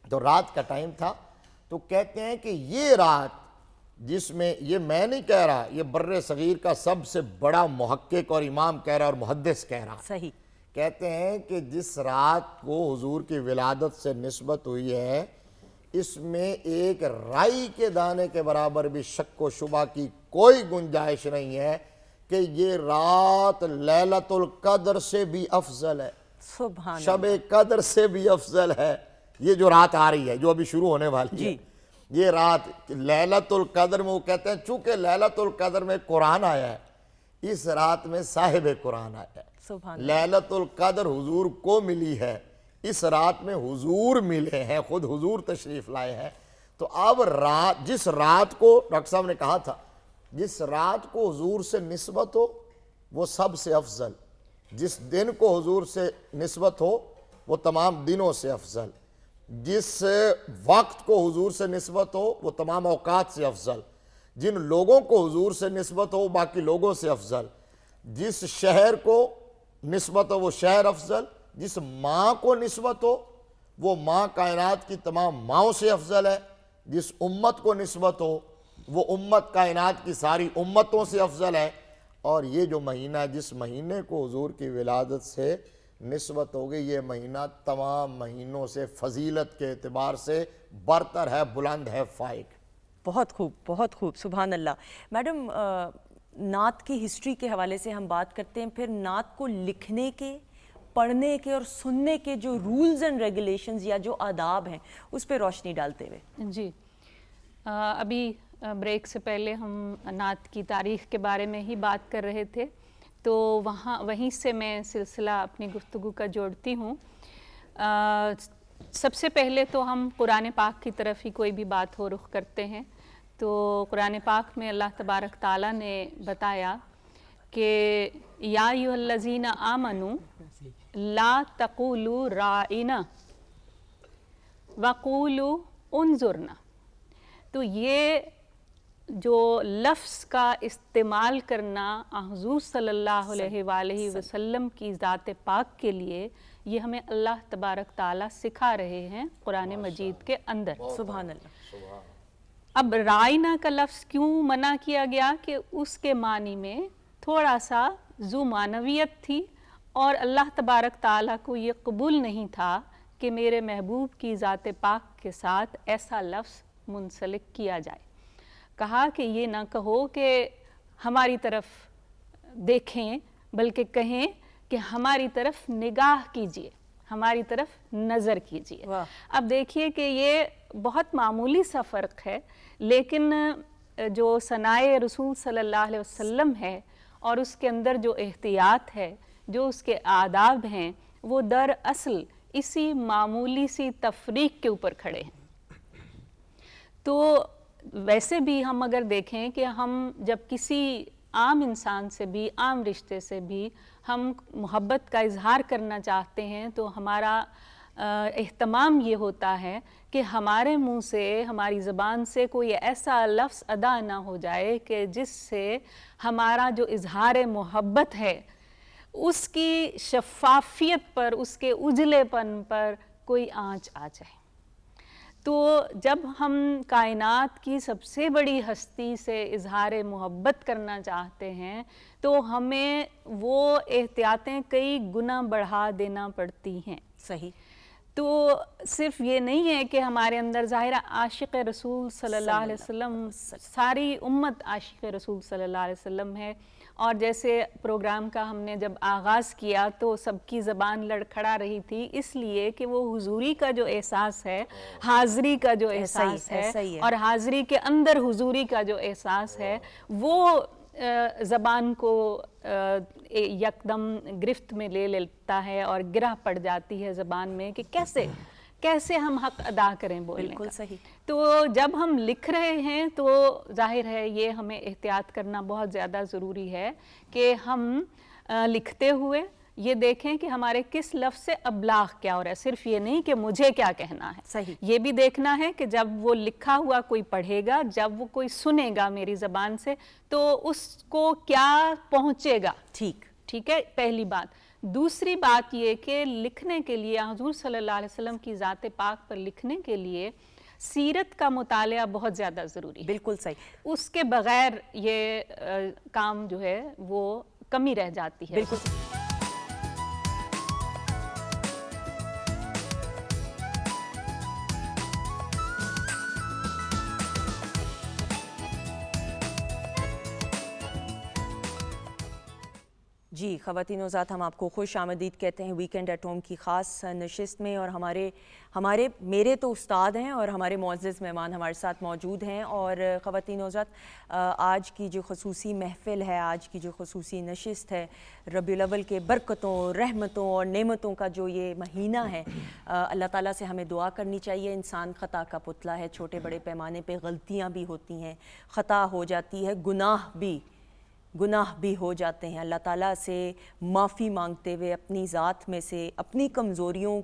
تو رات کا ٹائم تھا، تو کہتے ہیں کہ یہ رات جس میں، یہ میں نہیں کہہ رہا، یہ بر صغیر کا سب سے بڑا محقق اور امام کہہ رہا اور محدث کہہ رہا، صحیح، کہتے ہیں کہ جس رات کو حضور کی ولادت سے نسبت ہوئی ہے، اس میں ایک رائی کے دانے کے برابر بھی شک و شبہ کی کوئی گنجائش نہیں ہے کہ یہ رات لیلۃ القدر سے بھی افضل ہے، سبحان شب قدر سے بھی افضل ہے۔ یہ جو رات آ رہی ہے، جو ابھی شروع ہونے والی ہے، یہ رات لیلۃ القدر میں، وہ کہتے ہیں چونکہ لیلۃ القدر میں قرآن آیا ہے، اس رات میں صاحب قرآن آیا ہے۔ سبحان لیلۃ القدر حضور کو ملی ہے، اس رات میں حضور ملے ہیں، خود حضور تشریف لائے ہیں۔ تو اب رات، جس رات کو ڈاکٹر صاحب نے کہا تھا جس رات کو حضور سے نسبت ہو وہ سب سے افضل، جس دن کو حضور سے نسبت ہو وہ تمام دنوں سے افضل، جس وقت کو حضور سے نسبت ہو وہ تمام اوقات سے افضل، جن لوگوں کو حضور سے نسبت ہو باقی لوگوں سے افضل، جس شہر کو نسبت ہو وہ شہر افضل، جس ماں کو نسبت ہو وہ ماں کائنات کی تمام ماؤں سے افضل ہے، جس امت کو نسبت ہو وہ امت کائنات کی ساری امتوں سے افضل ہے۔ اور یہ جو مہینہ ہے، جس مہینے کو حضور کی ولادت سے نسبت ہو گئی، یہ مہینہ تمام مہینوں سے فضیلت کے اعتبار سے برتر ہے، بلند ہے، فائق۔ بہت خوب، بہت خوب، سبحان اللہ۔ میڈم، نعت کی ہسٹری کے حوالے سے ہم بات کرتے ہیں، پھر نعت کو لکھنے کے، پڑھنے کے اور سننے کے جو رولز اینڈ ریگولیشنز یا جو آداب ہیں اس پہ روشنی ڈالتے ہوئے۔ جی، ابھی بریک سے پہلے ہم نعت کی تاریخ کے بارے میں ہی بات کر رہے تھے، تو وہیں سے میں سلسلہ اپنی گفتگو کا جوڑتی ہوں۔ سب سے پہلے تو ہم قرآن پاک کی طرف ہی کوئی بھی بات ہو رخ کرتے ہیں، تو قرآن پاک میں اللہ تبارک تعالیٰ نے بتایا کہ یا ایھا الذین آمنوا لا تقولوا رائنا وقولوا انظرنا۔ تو یہ جو لفظ کا استعمال کرنا حضور صلی اللہ علیہ وآلہ وسلم کی ذات پاک کے لیے، یہ ہمیں اللہ تبارک تعالیٰ سکھا رہے ہیں قرآن مجید کے اندر۔ سبحان اللہ۔ اب رائنا کا لفظ کیوں منع کیا گیا؟ کہ اس کے معنی میں تھوڑا سا ذو معنویت تھی، اور اللہ تبارک تعالیٰ کو یہ قبول نہیں تھا کہ میرے محبوب کی ذات پاک کے ساتھ ایسا لفظ منسلک کیا جائے۔ کہا کہ یہ نہ کہو کہ ہماری طرف دیکھیں، بلکہ کہیں کہ ہماری طرف نگاہ کیجئے، ہماری طرف نظر کیجئے۔ اب دیکھیے کہ یہ بہت معمولی سا فرق ہے، لیکن جو ثنائے رسول صلی اللہ علیہ وسلم ہے اور اس کے اندر جو احتیاط ہے، جو اس کے آداب ہیں، وہ دراصل اسی معمولی سی تفریق کے اوپر کھڑے ہیں۔ تو ویسے بھی ہم اگر دیکھیں کہ ہم جب کسی عام انسان سے بھی، عام رشتے سے بھی ہم محبت کا اظہار کرنا چاہتے ہیں، تو ہمارا اہتمام یہ ہوتا ہے کہ ہمارے منہ سے، ہماری زبان سے کوئی ایسا لفظ ادا نہ ہو جائے کہ جس سے ہمارا جو اظہار محبت ہے اس کی شفافیت پر، اس کے اجلے پن پر کوئی آنچ آ جائے۔ تو جب ہم کائنات کی سب سے بڑی ہستی سے اظہار محبت کرنا چاہتے ہیں تو ہمیں وہ احتیاطیں کئی گنا بڑھا دینا پڑتی ہیں۔ صحیح۔ تو صرف یہ نہیں ہے کہ ہمارے اندر ظاہرہ عاشق رسول صلی اللہ علیہ وسلم، ساری امت عاشق رسول صلی اللہ علیہ وسلم ہے، اور جیسے پروگرام کا ہم نے جب آغاز کیا تو سب کی زبان لڑکھڑا رہی تھی، اس لیے کہ وہ حضوری کا جو احساس ہے، حاضری کا جو احساس ہے، اور حاضری کے اندر حضوری کا جو احساس ہے، وہ زبان کو یکدم گرفت میں لے لیتا ہے اور گرہ پڑ جاتی ہے زبان میں کہ کیسے ہم حق ادا کریں بولنے کا۔ بالکل صحیح۔ تو جب ہم لکھ رہے ہیں تو ظاہر ہے یہ ہمیں احتیاط کرنا بہت زیادہ ضروری ہے کہ ہم لکھتے ہوئے یہ دیکھیں کہ ہمارے کس لفظ سے ابلاغ کیا ہو رہا ہے، صرف یہ نہیں کہ مجھے کیا کہنا ہے، صحیح، یہ بھی دیکھنا ہے کہ جب وہ لکھا ہوا کوئی پڑھے گا، جب وہ کوئی سنے گا میری زبان سے، تو اس کو کیا پہنچے گا۔ ٹھیک ہے، پہلی بات۔ دوسری بات یہ کہ لکھنے کے لیے، حضور صلی اللہ علیہ وسلم کی ذات پاک پر لکھنے کے لیے سیرت کا مطالعہ بہت زیادہ ضروری ہے۔ بالکل صحیح۔ اس کے بغیر یہ کام جو ہے وہ کمی رہ جاتی ہے۔ بالکل۔ جی خواتین و حضرات، ہم آپ کو خوش آمدید کہتے ہیں ویکینڈ ایٹ ہوم کی خاص نشست میں، اور میرے تو استاد ہیں اور ہمارے معزز مہمان ہمارے ساتھ موجود ہیں۔ اور خواتین و حضرات، آج کی جو خصوصی محفل ہے، آج کی جو خصوصی نشست ہے، ربیع الاول کے برکتوں، رحمتوں اور نعمتوں کا جو یہ مہینہ ہے، اللہ تعالیٰ سے ہمیں دعا کرنی چاہیے۔ انسان خطا کا پتلا ہے، چھوٹے بڑے پیمانے پہ غلطیاں بھی ہوتی ہیں، خطا ہو جاتی ہے، گناہ بھی ہو جاتے ہیں۔ اللہ تعالیٰ سے معافی مانگتے ہوئے، اپنی ذات میں سے اپنی کمزوریوں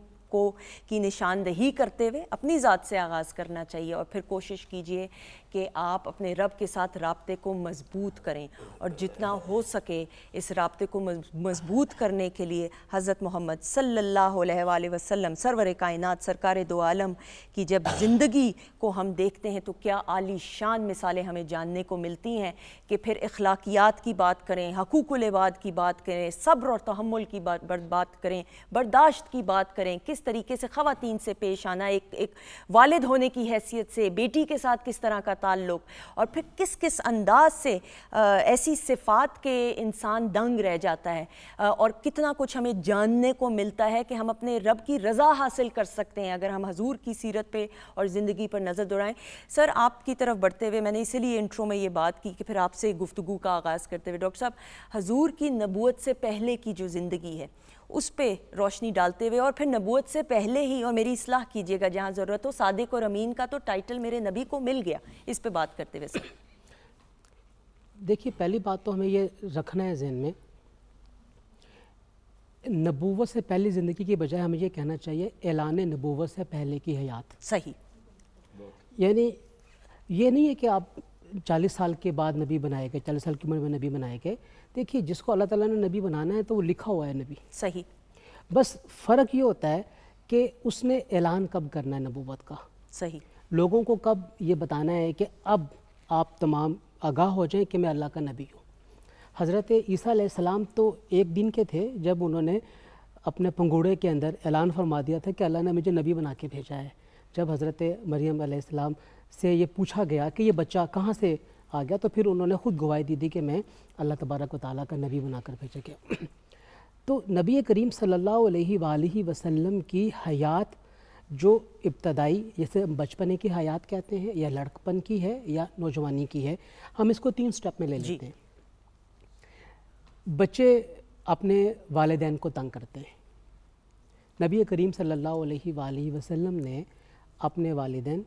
کی نشاندہی کرتے ہوئے اپنی ذات سے آغاز کرنا چاہیے، اور پھر کوشش کیجئے کہ آپ اپنے رب کے ساتھ رابطے کو مضبوط کریں، اور جتنا ہو سکے اس رابطے کو مضبوط کرنے کے لیے حضرت محمد صلی اللہ علیہ وآلہ وسلم سرور کائنات، سرکار دو عالم کی جب زندگی کو ہم دیکھتے ہیں تو کیا عالی شان مثالیں ہمیں جاننے کو ملتی ہیں کہ پھر اخلاقیات کی بات کریں، حقوق العباد کی بات کریں، صبر اور تحمل کی بات کریں، برداشت کی بات کریں، کس طریقے سے خواتین سے پیش آنا، ایک والد ہونے کی حیثیت سے بیٹی کے ساتھ کس طرح کا تعلق، اور پھر کس انداز سے ایسی صفات کے انسان دنگ رہ جاتا ہے، اور کتنا کچھ ہمیں جاننے کو ملتا ہے کہ ہم اپنے رب کی رضا حاصل کر سکتے ہیں اگر ہم حضور کی سیرت پہ اور زندگی پر نظر دوڑائیں۔ سر، آپ کی طرف بڑھتے ہوئے میں نے اسی لیے انٹرو میں یہ بات کی کہ پھر آپ سے گفتگو کا آغاز کرتے ہوئے ڈاکٹر صاحب، حضور کی نبوت سے پہلے کی جو زندگی ہے اس پہ روشنی ڈالتے ہوئے، اور پھر نبوت سے پہلے ہی، اور میری اصلاح کیجیے گا جہاں ضرورت ہو، صادق اور امین کا تو ٹائٹل میرے نبی کو مل گیا، اس پہ بات کرتے ہوئے سر۔ دیکھیے، پہلی بات تو ہمیں یہ رکھنا ہے ذہن میں، نبوت سے پہلی زندگی کی بجائے ہمیں یہ کہنا چاہیے اعلان نبوت سے پہلے کی حیات۔ صحیح۔ یعنی یہ نہیں ہے کہ آپ 40 سال کے بعد نبی بنائے گئے، 40 سال کی عمر میں نبی بنائے گئے. دیکھیے جس کو اللہ تعالیٰ نے نبی بنانا ہے تو وہ لکھا ہوا ہے نبی. صحیح. بس فرق یہ ہوتا ہے کہ اس نے اعلان کب کرنا ہے نبوت کا. صحیح. لوگوں کو کب یہ بتانا ہے کہ اب آپ تمام آگاہ ہو جائیں کہ میں اللہ کا نبی ہوں. حضرت عیسیٰ علیہ السلام تو ایک دن کے تھے جب انہوں نے اپنے پنگوڑے کے اندر اعلان فرما دیا تھا کہ اللہ نے مجھے نبی بنا کے بھیجا ہے. جب حضرت مریم علیہ السلام سے یہ پوچھا گیا کہ یہ بچہ کہاں سے آ گیا تو پھر انہوں نے خود گواہی دی کہ میں اللہ تبارک و تعالیٰ کا نبی بنا کر بھیجا گیا. تو نبی کریم صلی اللہ علیہ وآلہ وسلم کی حیات جو ابتدائی، جیسے بچپنے کی حیات کہتے ہیں یا لڑکپن کی ہے یا نوجوانی کی ہے، ہم اس کو 3 سٹیپ میں لے لیتے ہیں. بچے اپنے والدین کو تنگ کرتے ہیں. نبی کریم صلی اللہ علیہ وآلہ وسلم نے اپنے والدین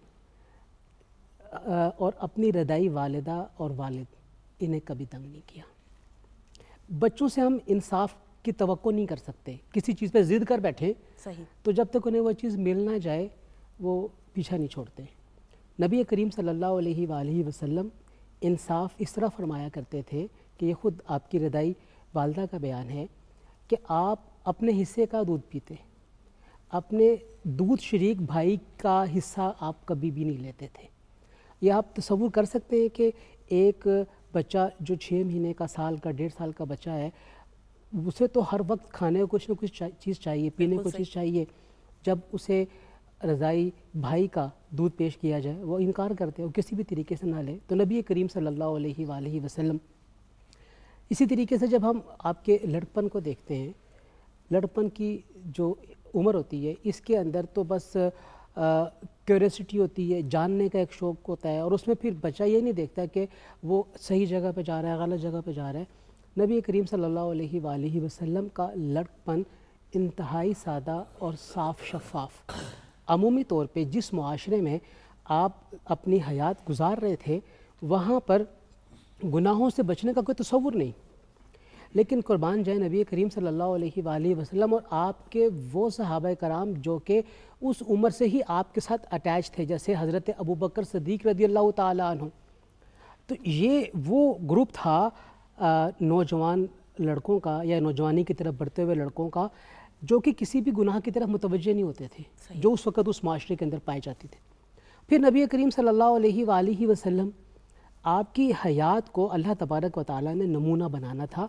اور اپنی رضائی والدہ اور والد انہیں کبھی تنگ نہیں کیا. بچوں سے ہم انصاف کی توقع نہیں کر سکتے. کسی چیز پہ ضد کر بیٹھے صحیح. تو جب تک انہیں وہ چیز مل نہ جائے وہ پیچھا نہیں چھوڑتے. نبی کریم صلی اللہ علیہ وآلہ وسلم انصاف اس طرح فرمایا کرتے تھے کہ یہ خود آپ کی رضائی والدہ کا بیان ہے کہ آپ اپنے حصے کا دودھ پیتے، اپنے دودھ شریک بھائی کا حصہ آپ کبھی بھی نہیں لیتے تھے. یہ آپ تصور کر سکتے ہیں کہ ایک بچہ جو 6 مہینے کا، سال کا، 1.5 سال کا بچہ ہے، اسے تو ہر وقت کھانے کو کچھ نہ کچھ چیز چاہیے، پینے کو چیز چاہیے. جب اسے رضائی بھائی کا دودھ پیش کیا جائے وہ انکار کرتے ہیں، وہ کسی بھی طریقے سے نہ لے. تو نبی کریم صلی اللہ علیہ وآلہ وسلم اسی طریقے سے جب ہم آپ کے لڑکپن کو دیکھتے ہیں، لڑکپن کی جو عمر ہوتی ہے اس کے اندر تو بس کیوریسٹی ہوتی ہے، جاننے کا ایک شوق ہوتا ہے، اور اس میں پھر بچہ یہ نہیں دیکھتا کہ وہ صحیح جگہ پہ جا رہا ہے، غلط جگہ پہ جا رہا ہے. نبی کریم صلی اللہ علیہ وآلہ وسلم کا لڑکپن انتہائی سادہ اور صاف شفاف. عمومی طور پہ جس معاشرے میں آپ اپنی حیات گزار رہے تھے وہاں پر گناہوں سے بچنے کا کوئی تصور نہیں. لیکن قربان جائے نبی کریم صلی اللہ علیہ وآلہ وسلم اور آپ کے وہ صحابہ کرام جو کہ اس عمر سے ہی آپ کے ساتھ اٹیچ تھے، جیسے حضرت ابوبکر صدیق رضی اللہ تعالیٰ عنہ. تو یہ وہ گروپ تھا نوجوان لڑکوں کا یا نوجوانی کی طرف بڑھتے ہوئے لڑکوں کا جو کہ کسی بھی گناہ کی طرف متوجہ نہیں ہوتے تھے، جو اس وقت اس معاشرے کے اندر پائے جاتی تھے. پھر نبی کریم صلی اللہ علیہ وآلہ وسلم آپ کی حیات کو اللہ تبارک و تعالیٰ نے نمونہ بنانا تھا،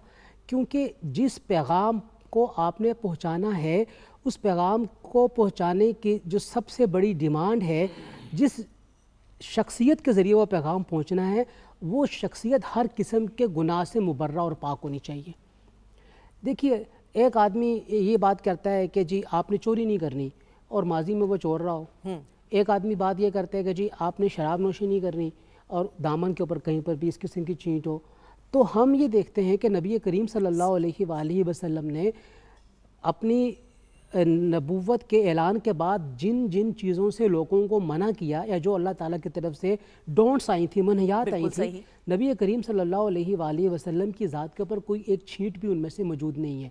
کیونکہ جس پیغام کو آپ نے پہنچانا ہے اس پیغام کو پہنچانے کی جو سب سے بڑی ڈیمانڈ ہے، جس شخصیت کے ذریعے وہ پیغام پہنچنا ہے، وہ شخصیت ہر قسم کے گناہ سے مبرہ اور پاک ہونی چاہیے. دیکھیے ایک آدمی یہ بات کرتا ہے کہ جی آپ نے چوری نہیں کرنی اور ماضی میں وہ چور رہا ہو. ایک آدمی بات یہ کرتا ہے کہ جی آپ نے شراب نوشی نہیں کرنی اور دامن کے اوپر کہیں پر بھی اس قسم کی چینٹ ہو. تو ہم یہ دیکھتے ہیں کہ نبی کریم صلی اللہ علیہ وآلہ وسلم نے اپنی نبوت کے اعلان کے بعد جن جن چیزوں سے لوگوں کو منع کیا یا جو اللہ تعالیٰ کی طرف سے ڈونٹس آئی تھیں، منہیات آئی تھیں، نبی کریم صلی اللہ علیہ وآلہ وسلم کی ذات کے اوپر کوئی ایک چھینٹ بھی ان میں سے موجود نہیں ہے.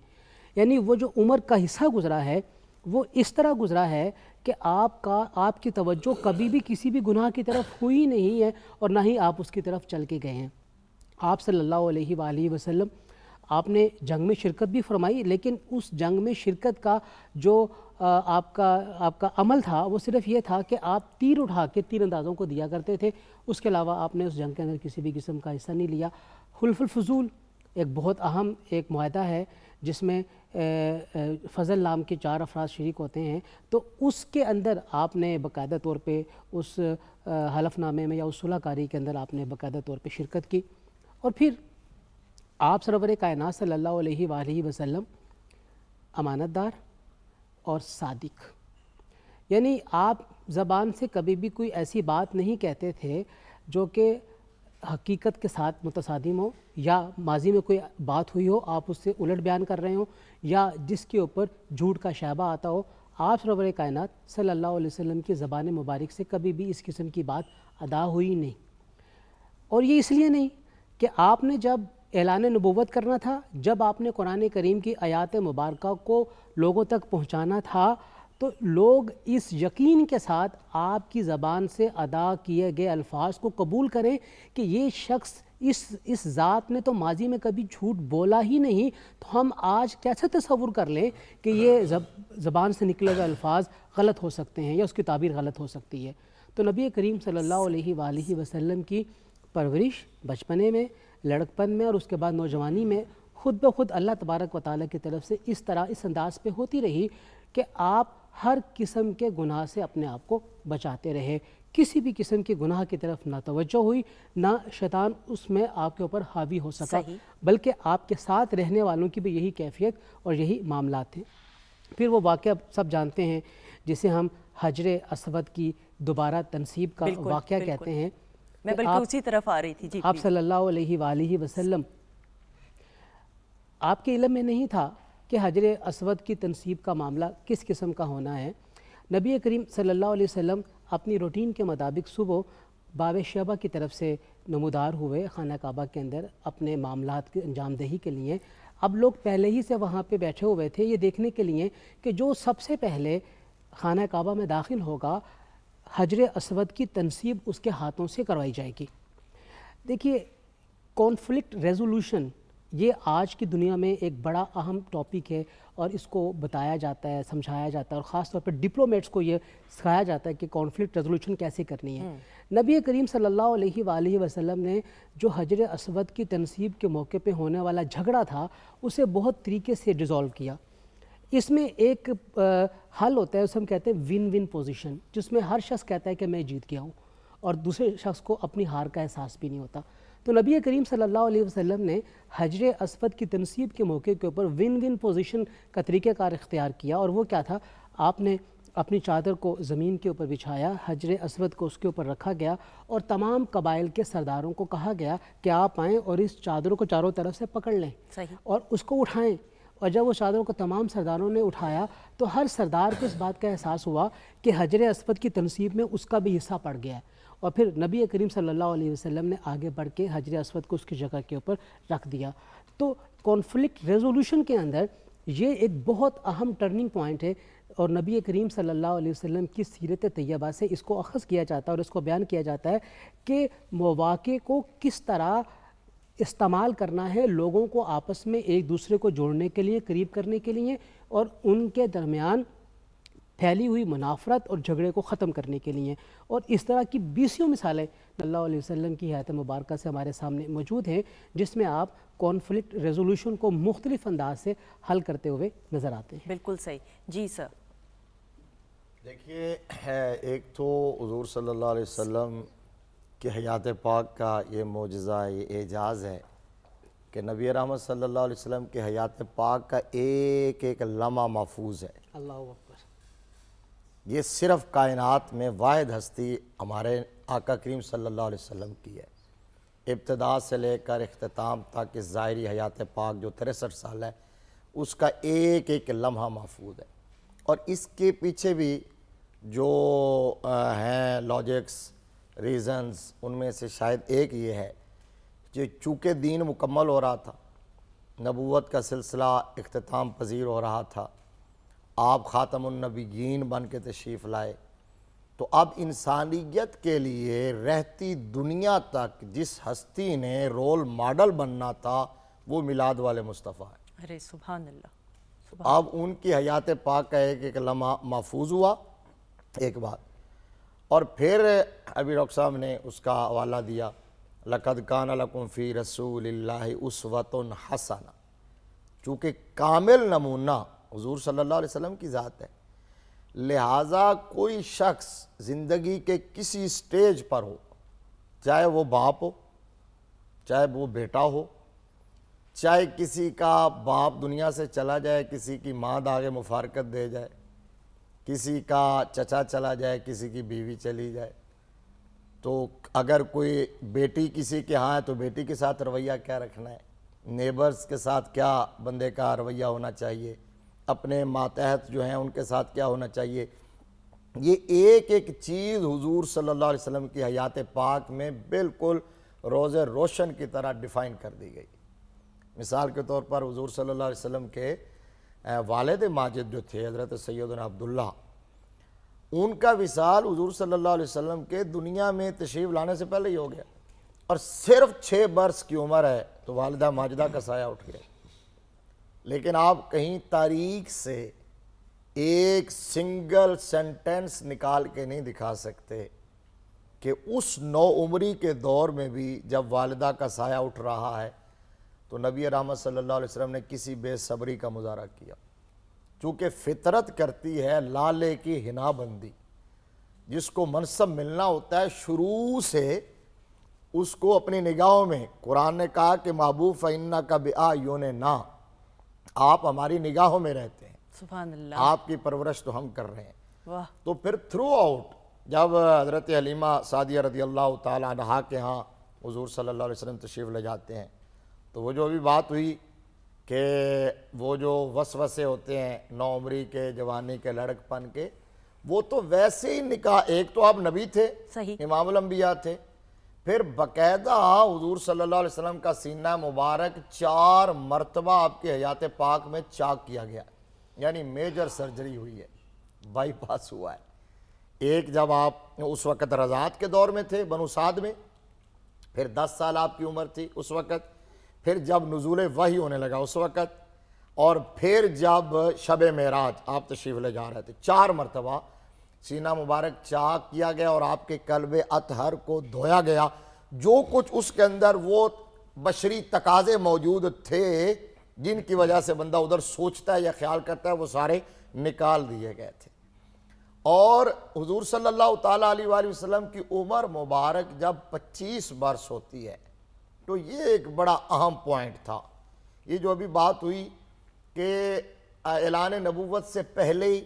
یعنی وہ جو عمر کا حصہ گزرا ہے وہ اس طرح گزرا ہے کہ آپ کی توجہ کبھی بھی کسی بھی گناہ کی طرف ہوئی نہیں ہے اور نہ ہی آپ اس کی طرف چل کے گئے ہیں. آپ صلی اللہ علیہ وآلہ وسلم آپ نے جنگ میں شرکت بھی فرمائی، لیکن اس جنگ میں شرکت کا جو آپ کا عمل تھا وہ صرف یہ تھا کہ آپ تیر اٹھا کے تیر اندازوں کو دیا کرتے تھے. اس کے علاوہ آپ نے اس جنگ کے اندر کسی بھی قسم کا حصہ نہیں لیا. حلف الفضول ایک بہت اہم ایک معاہدہ ہے جس میں فضل نام کے 4 افراد شریک ہوتے ہیں. تو اس کے اندر آپ نے باقاعدہ طور پہ اس حلف نامے میں یا اس صلح کاری کے اندر آپ نے باقاعدہ طور پہ شرکت کی. اور پھر آپ سرور کائنات صلی اللہ علیہ وآلہ وسلم امانت دار اور صادق، یعنی آپ زبان سے کبھی بھی کوئی ایسی بات نہیں کہتے تھے جو کہ حقیقت کے ساتھ متصادم ہو، یا ماضی میں کوئی بات ہوئی ہو آپ اس سے الٹ بیان کر رہے ہوں، یا جس کے اوپر جھوٹ کا شائبہ آتا ہو. آپ سرور کائنات صلی اللہ علیہ وسلم کی زبان مبارک سے کبھی بھی اس قسم کی بات ادا ہوئی نہیں. اور یہ اس لیے نہیں کہ آپ نے جب اعلان نبوت کرنا تھا، جب آپ نے قرآن کریم کی آیات مبارکہ کو لوگوں تک پہنچانا تھا، تو لوگ اس یقین کے ساتھ آپ کی زبان سے ادا کیے گئے الفاظ کو قبول کریں کہ یہ شخص اس ذات نے تو ماضی میں کبھی جھوٹ بولا ہی نہیں، تو ہم آج کیسے تصور کر لیں کہ یہ زبان سے نکلے ہوئے الفاظ غلط ہو سکتے ہیں یا اس کی تعبیر غلط ہو سکتی ہے۔ تو نبی کریم صلی اللہ علیہ وآلہ وسلم کی پرورش بچپنے میں، لڑکپن میں اور اس کے بعد نوجوانی میں خود بخود اللہ تبارک و تعالیٰ کی طرف سے اس طرح اس انداز پہ ہوتی رہی کہ آپ ہر قسم کے گناہ سے اپنے آپ کو بچاتے رہے، کسی بھی قسم کے گناہ کی طرف نہ توجہ ہوئی، نہ شیطان اس میں آپ کے اوپر حاوی ہو سکا، بلکہ آپ کے ساتھ رہنے والوں کی بھی یہی کیفیت اور یہی معاملات تھے۔ پھر وہ واقعہ سب جانتے ہیں جسے ہم حجر اسود کی دوبارہ تنصیب کا واقعہ کہتے ہیں۔ میں بلکہ اسی طرف آ رہی تھی جی۔ آپ صلی اللہ علیہ وآلہ وسلم، آپ کے علم میں نہیں تھا کہ حجر اسود کی تنصیب کا معاملہ کس قسم کا ہونا ہے۔ نبی کریم صلی اللہ علیہ وسلم اپنی روٹین کے مطابق صبح باب شیبہ کی طرف سے نمودار ہوئے خانہ کعبہ کے اندر اپنے معاملات کی انجام دہی کے لیے۔ اب لوگ پہلے ہی سے وہاں پہ بیٹھے ہوئے تھے یہ دیکھنے کے لیے کہ جو سب سے پہلے خانہ کعبہ میں داخل ہوگا حجر اسود کی تنصیب اس کے ہاتھوں سے کروائی جائے گی۔ دیکھیے، کانفلکٹ ریزولوشن یہ آج کی دنیا میں ایک بڑا اہم ٹاپک ہے، اور اس کو بتایا جاتا ہے، سمجھایا جاتا ہے، اور خاص طور پر ڈپلومیٹس کو یہ سکھایا جاتا ہے کہ کانفلکٹ ریزولوشن کیسے کرنی ہے۔ نبی کریم صلی اللہ علیہ وآلہ وسلم نے جو حجر اسود کی تنصیب کے موقع پہ ہونے والا جھگڑا تھا اسے بہت طریقے سے ڈیزالو کیا۔ اس میں ایک حل ہوتا ہے، اسے ہم کہتے ہیں ون ون پوزیشن، جس میں ہر شخص کہتا ہے کہ میں جیت گیا ہوں اور دوسرے شخص کو اپنی ہار کا احساس بھی نہیں ہوتا۔ تو نبی کریم صلی اللہ علیہ وسلم نے حجر اسود کی تنصیب کے موقع کے اوپر ون ون پوزیشن کا طریقہ کار اختیار کیا، اور وہ کیا تھا؟ آپ نے اپنی چادر کو زمین کے اوپر بچھایا، حجر اسود کو اس کے اوپر رکھا گیا، اور تمام قبائل کے سرداروں کو کہا گیا کہ آپ آئیں اور اس چادر کو چاروں طرف سے پکڑ لیں اور اس کو اٹھائیں۔ اور جب وہ چادروں کو تمام سرداروں نے اٹھایا تو ہر سردار کو اس بات کا احساس ہوا کہ حجر اسود کی تنصیب میں اس کا بھی حصہ پڑ گیا ہے، اور پھر نبی کریم صلی اللہ علیہ وسلم نے آگے بڑھ کے حجر اسود کو اس کی جگہ کے اوپر رکھ دیا۔ تو کانفلکٹ ریزولوشن کے اندر یہ ایک بہت اہم ٹرننگ پوائنٹ ہے، اور نبی کریم صلی اللہ علیہ وسلم کی سیرت طیبہ سے اس کو اخذ کیا جاتا ہے اور اس کو بیان کیا جاتا ہے کہ مواقع کو کس طرح استعمال کرنا ہے لوگوں کو آپس میں ایک دوسرے کو جوڑنے کے لیے، قریب کرنے کے لیے، اور ان کے درمیان پھیلی ہوئی منافرت اور جھگڑے کو ختم کرنے کے لیے۔ اور اس طرح کی بیسیوں مثالیں صلی اللہ علیہ وسلم کی حیات مبارکہ سے ہمارے سامنے موجود ہیں، جس میں آپ کانفلکٹ ریزولوشن کو مختلف انداز سے حل کرتے ہوئے نظر آتے ہیں۔ بالکل صحیح جی سر۔ دیکھیے، ایک تو حضور صلی اللہ علیہ وسلم کہ حیات پاک کا یہ معجزہ، یہ اعجاز ہے کہ نبی رحمت صلی اللہ علیہ وسلم کے حیات پاک کا ایک ایک لمحہ محفوظ ہے۔ اللہ اکبر۔ یہ صرف کائنات میں واحد ہستی ہمارے آقا کریم صلی اللہ علیہ وسلم کی ہے، ابتدا سے لے کر اختتام تک اس ظاہری حیات پاک جو 63 سال ہے اس کا ایک ایک لمحہ محفوظ ہے۔ اور اس کے پیچھے بھی جو ہیں لاجکس، ریزنز، ان میں سے شاید ایک یہ ہے کہ چونکہ دین مکمل ہو رہا تھا، نبوت کا سلسلہ اختتام پذیر ہو رہا تھا، آپ خاتم النبیین بن کے تشریف لائے، تو اب انسانیت کے لیے رہتی دنیا تک جس ہستی نے رول ماڈل بننا تھا وہ میلاد والے مصطفیٰ ہے۔ ارے سبحان اللہ۔ اب ان کی حیات پاک کا ایک ایک لمحہ محفوظ ہوا، ایک بات۔ اور پھر ابھی ڈاکٹر صاحب نے اس کا حوالہ دیا، لَقَدْ كَانَ لَكُمْ فِي رَسُولِ اللَّهِ أُسْوَةٌ حَسَنَةٌ، چونکہ کامل نمونہ حضور صلی اللہ علیہ وسلم کی ذات ہے، لہٰذا کوئی شخص زندگی کے کسی سٹیج پر ہو، چاہے وہ باپ ہو، چاہے وہ بیٹا ہو، چاہے کسی کا باپ دنیا سے چلا جائے، کسی کی ماں داغ مفارقت دے جائے، کسی کا چچا چلا جائے، کسی کی بیوی چلی جائے، تو اگر کوئی بیٹی کسی کے ہاں ہے تو بیٹی کے ساتھ رویہ کیا رکھنا ہے، نیبرز کے ساتھ کیا بندے کا رویہ ہونا چاہیے، اپنے ماتحت جو ہیں ان کے ساتھ کیا ہونا چاہیے، یہ ایک ایک چیز حضور صلی اللہ علیہ وسلم کی حیات پاک میں بالکل روز روشن کی طرح ڈیفائن کر دی گئی۔ مثال کے طور پر حضور صلی اللہ علیہ وسلم کے والد ماجد جو تھے حضرت سیدنا عبداللہ ان کا وصال حضور صلی اللہ علیہ وسلم کے دنیا میں تشریف لانے سے پہلے ہی ہو گیا، اور صرف 6 برس کی عمر ہے تو والدہ ماجدہ کا سایہ اٹھ گیا۔ لیکن آپ کہیں تاریخ سے ایک سنگل سینٹنس نکال کے نہیں دکھا سکتے کہ اس نو عمری کے دور میں بھی جب والدہ کا سایہ اٹھ رہا ہے تو نبی رحمت صلی اللہ علیہ وسلم نے کسی بے صبری کا مظاہرہ کیا، چونکہ فطرت کرتی ہے لالے کی حنا بندی۔ جس کو منصب ملنا ہوتا ہے شروع سے اس کو اپنی نگاہوں میں، قرآن نے کہا کہ محبوب فَإِنَّكَ بِأَعْيُنِنَا، آپ ہماری نگاہوں میں رہتے ہیں، سبحان اللہ، آپ کی پرورش تو ہم کر رہے ہیں۔ واہ، تو پھر تھرو آؤٹ جب حضرت حلیمہ سعدیہ رضی اللہ تعالیٰ عنہا کے ہاں حضور صلی اللہ علیہ وسلم تشریف لے جاتے ہیں، تو وہ جو ابھی بات ہوئی کہ وہ جو وسوسے ہوتے ہیں نو عمری کے، جوانی کے، لڑک پن کے، وہ تو ویسے ہی نکاح، ایک تو آپ نبی تھے، صحیح، امام الانبیاء تھے، پھر باقاعدہ حضور صلی اللہ علیہ وسلم کا سینہ مبارک 4 مرتبہ آپ کی حیات پاک میں چاک کیا گیا، یعنی میجر سرجری ہوئی ہے، بائی پاس ہوا ہے۔ ایک جب آپ اس وقت رضاعت کے دور میں تھے بنو سعد میں، پھر 10 سال آپ کی عمر تھی اس وقت، پھر جب نزول وحی ہونے لگا اس وقت، اور پھر جب شب معراج آپ تشریف لے جا رہے تھے، 4 مرتبہ سینہ مبارک چاک کیا گیا اور آپ کے قلب اطہر کو دھویا گیا۔ جو کچھ اس کے اندر وہ بشری تقاضے موجود تھے جن کی وجہ سے بندہ ادھر سوچتا ہے یا خیال کرتا ہے، وہ سارے نکال دیے گئے تھے۔ اور حضور صلی اللہ تعالیٰ علیہ وآلہ وسلم کی عمر مبارک جب 25 برس ہوتی ہے تو یہ ایک بڑا اہم پوائنٹ تھا۔ یہ جو ابھی بات ہوئی کہ اعلان نبوت سے پہلے ہی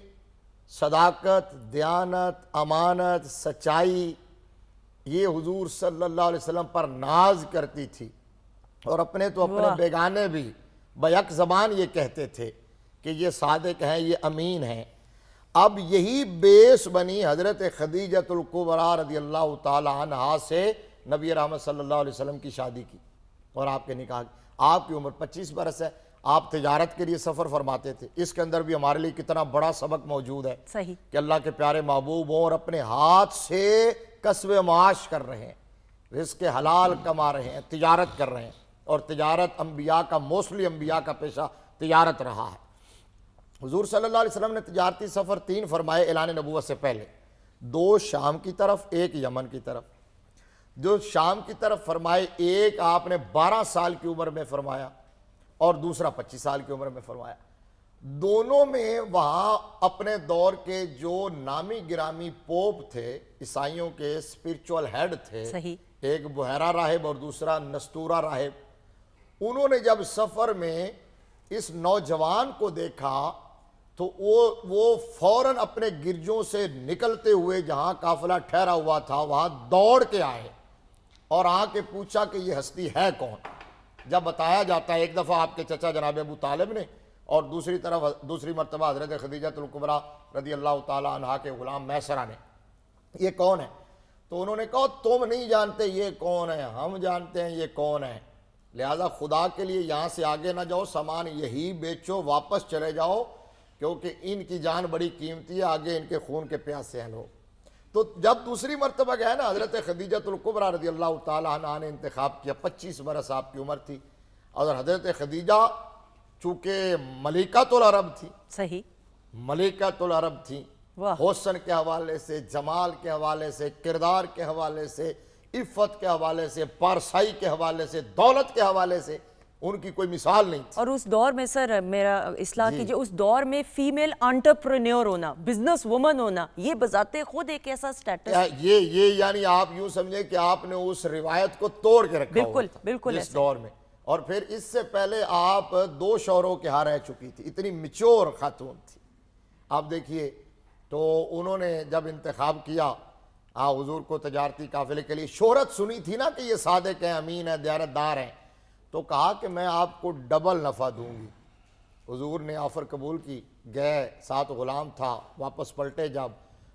صداقت، دیانت، امانت، سچائی، یہ حضور صلی اللہ علیہ وسلم پر ناز کرتی تھی، اور اپنے تو اپنے بیگانے بھی بیک زبان یہ کہتے تھے کہ یہ صادق ہیں، یہ امین ہیں۔ اب یہی بیس بنی حضرت خدیجۃ الکبریٰ رضی اللہ تعالی عنہا سے نبی رحمت صلی اللہ علیہ وسلم کی شادی کی اور آپ کے نکاح کی۔ آپ کی عمر 25 برس ہے، آپ تجارت کے لیے سفر فرماتے تھے۔ اس کے اندر بھی ہمارے لیے کتنا بڑا سبق موجود ہے صحیح، کہ اللہ کے پیارے محبوب ہوں اور اپنے ہاتھ سے کسب معاش کر رہے ہیں، رزق حلال کما رہے ہیں، تجارت کر رہے ہیں، اور تجارت انبیاء کا، موسٹلی انبیاء کا پیشہ تجارت رہا ہے۔ حضور صلی اللہ علیہ وسلم نے تجارتی سفر 3 فرمائے اعلان نبوت سے پہلے، 2 شام کی طرف، 1 یمن کی طرف۔ جو شام کی طرف فرمائے، ایک آپ نے 12 سال کی عمر میں فرمایا اور دوسرا 25 سال کی عمر میں فرمایا۔ دونوں میں وہاں اپنے دور کے جو نامی گرامی پوپ تھے، عیسائیوں کے اسپرچول ہیڈ تھے، صحیح، ایک بحیرہ راہب اور دوسرا نستورہ راہب، انہوں نے جب سفر میں اس نوجوان کو دیکھا تو وہ فوراً اپنے گرجوں سے نکلتے ہوئے جہاں قافلہ ٹھہرا ہوا تھا وہاں دوڑ کے آئے اور آ کے پوچھا کہ یہ ہستی ہے کون۔ جب بتایا جاتا ہے ایک دفعہ آپ کے چچا جناب ابو طالب نے، اور دوسری مرتبہ حضرت خدیجۃ الکبریٰ رضی اللہ تعالیٰ عنہا کے غلام میسرہ نے، یہ کون ہے؟ تو انہوں نے کہا تم نہیں جانتے یہ کون ہے، ہم جانتے ہیں یہ کون ہے، لہذا خدا کے لیے یہاں سے آگے نہ جاؤ، سامان یہی بیچو، واپس چلے جاؤ، کیونکہ ان کی جان بڑی قیمتی ہے، آگے ان کے خون کے پیاسے ہیں لوگ۔ تو جب دوسری مرتبہ گئے نا، حضرت خدیجۃ الکبریٰ رضی اللہ تعالیٰ عنہا نے انتخاب کیا، 25 برس آپ کی عمر تھی، اور حضرت خدیجہ چونکہ ملکۃ العرب تھی، صحیح، ملکۃ العرب تھی، واہ، حسن کے حوالے سے، جمال کے حوالے سے، کردار کے حوالے سے، عفت کے حوالے سے، پارسائی کے حوالے سے، دولت کے حوالے سے ان کی کوئی مثال نہیں تھی۔ اور اس دور میں سر میرا اصلاح کیجیے، اس دور میں فیمیل انٹرپرینور ہونا، بزنس وومن ہونا، یہ بذات خود ایک ایسا سٹیٹس، یہ یعنی آپ یوں سمجھیں کہ آپ نے اس روایت کو توڑ کے رکھا ہوا تھا بالکل اس دور میں۔ اور پھر اس سے پہلے آپ 2 شوہروں کے ہاں رہ چکی تھی، اتنی میچور خاتون تھی۔ آپ دیکھیے تو انہوں نے جب انتخاب کیا حضور کو تجارتی قافلے کے لیے، شہرت سنی تھی نا کہ یہ صادق ہیں، امین ہیں، دیانت دار ہیں، تو کہا کہ میں آپ کو ڈبل نفع دوں گی۔ حضور نے آفر قبول کی، گئے، 7 غلام تھا، واپس پلٹے جب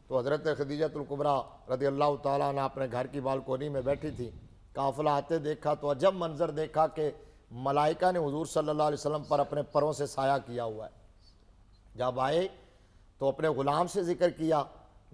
تو حضرت خدیجۃ الکبریٰ رضی اللہ تعالیٰ عنہ اپنے گھر کی بالکونی میں بیٹھی تھی، قافلہ آتے دیکھا تو عجب منظر دیکھا کہ ملائکہ نے حضور صلی اللہ علیہ وسلم پر اپنے پروں سے سایہ کیا ہوا ہے۔ جب آئے تو اپنے غلام سے ذکر کیا،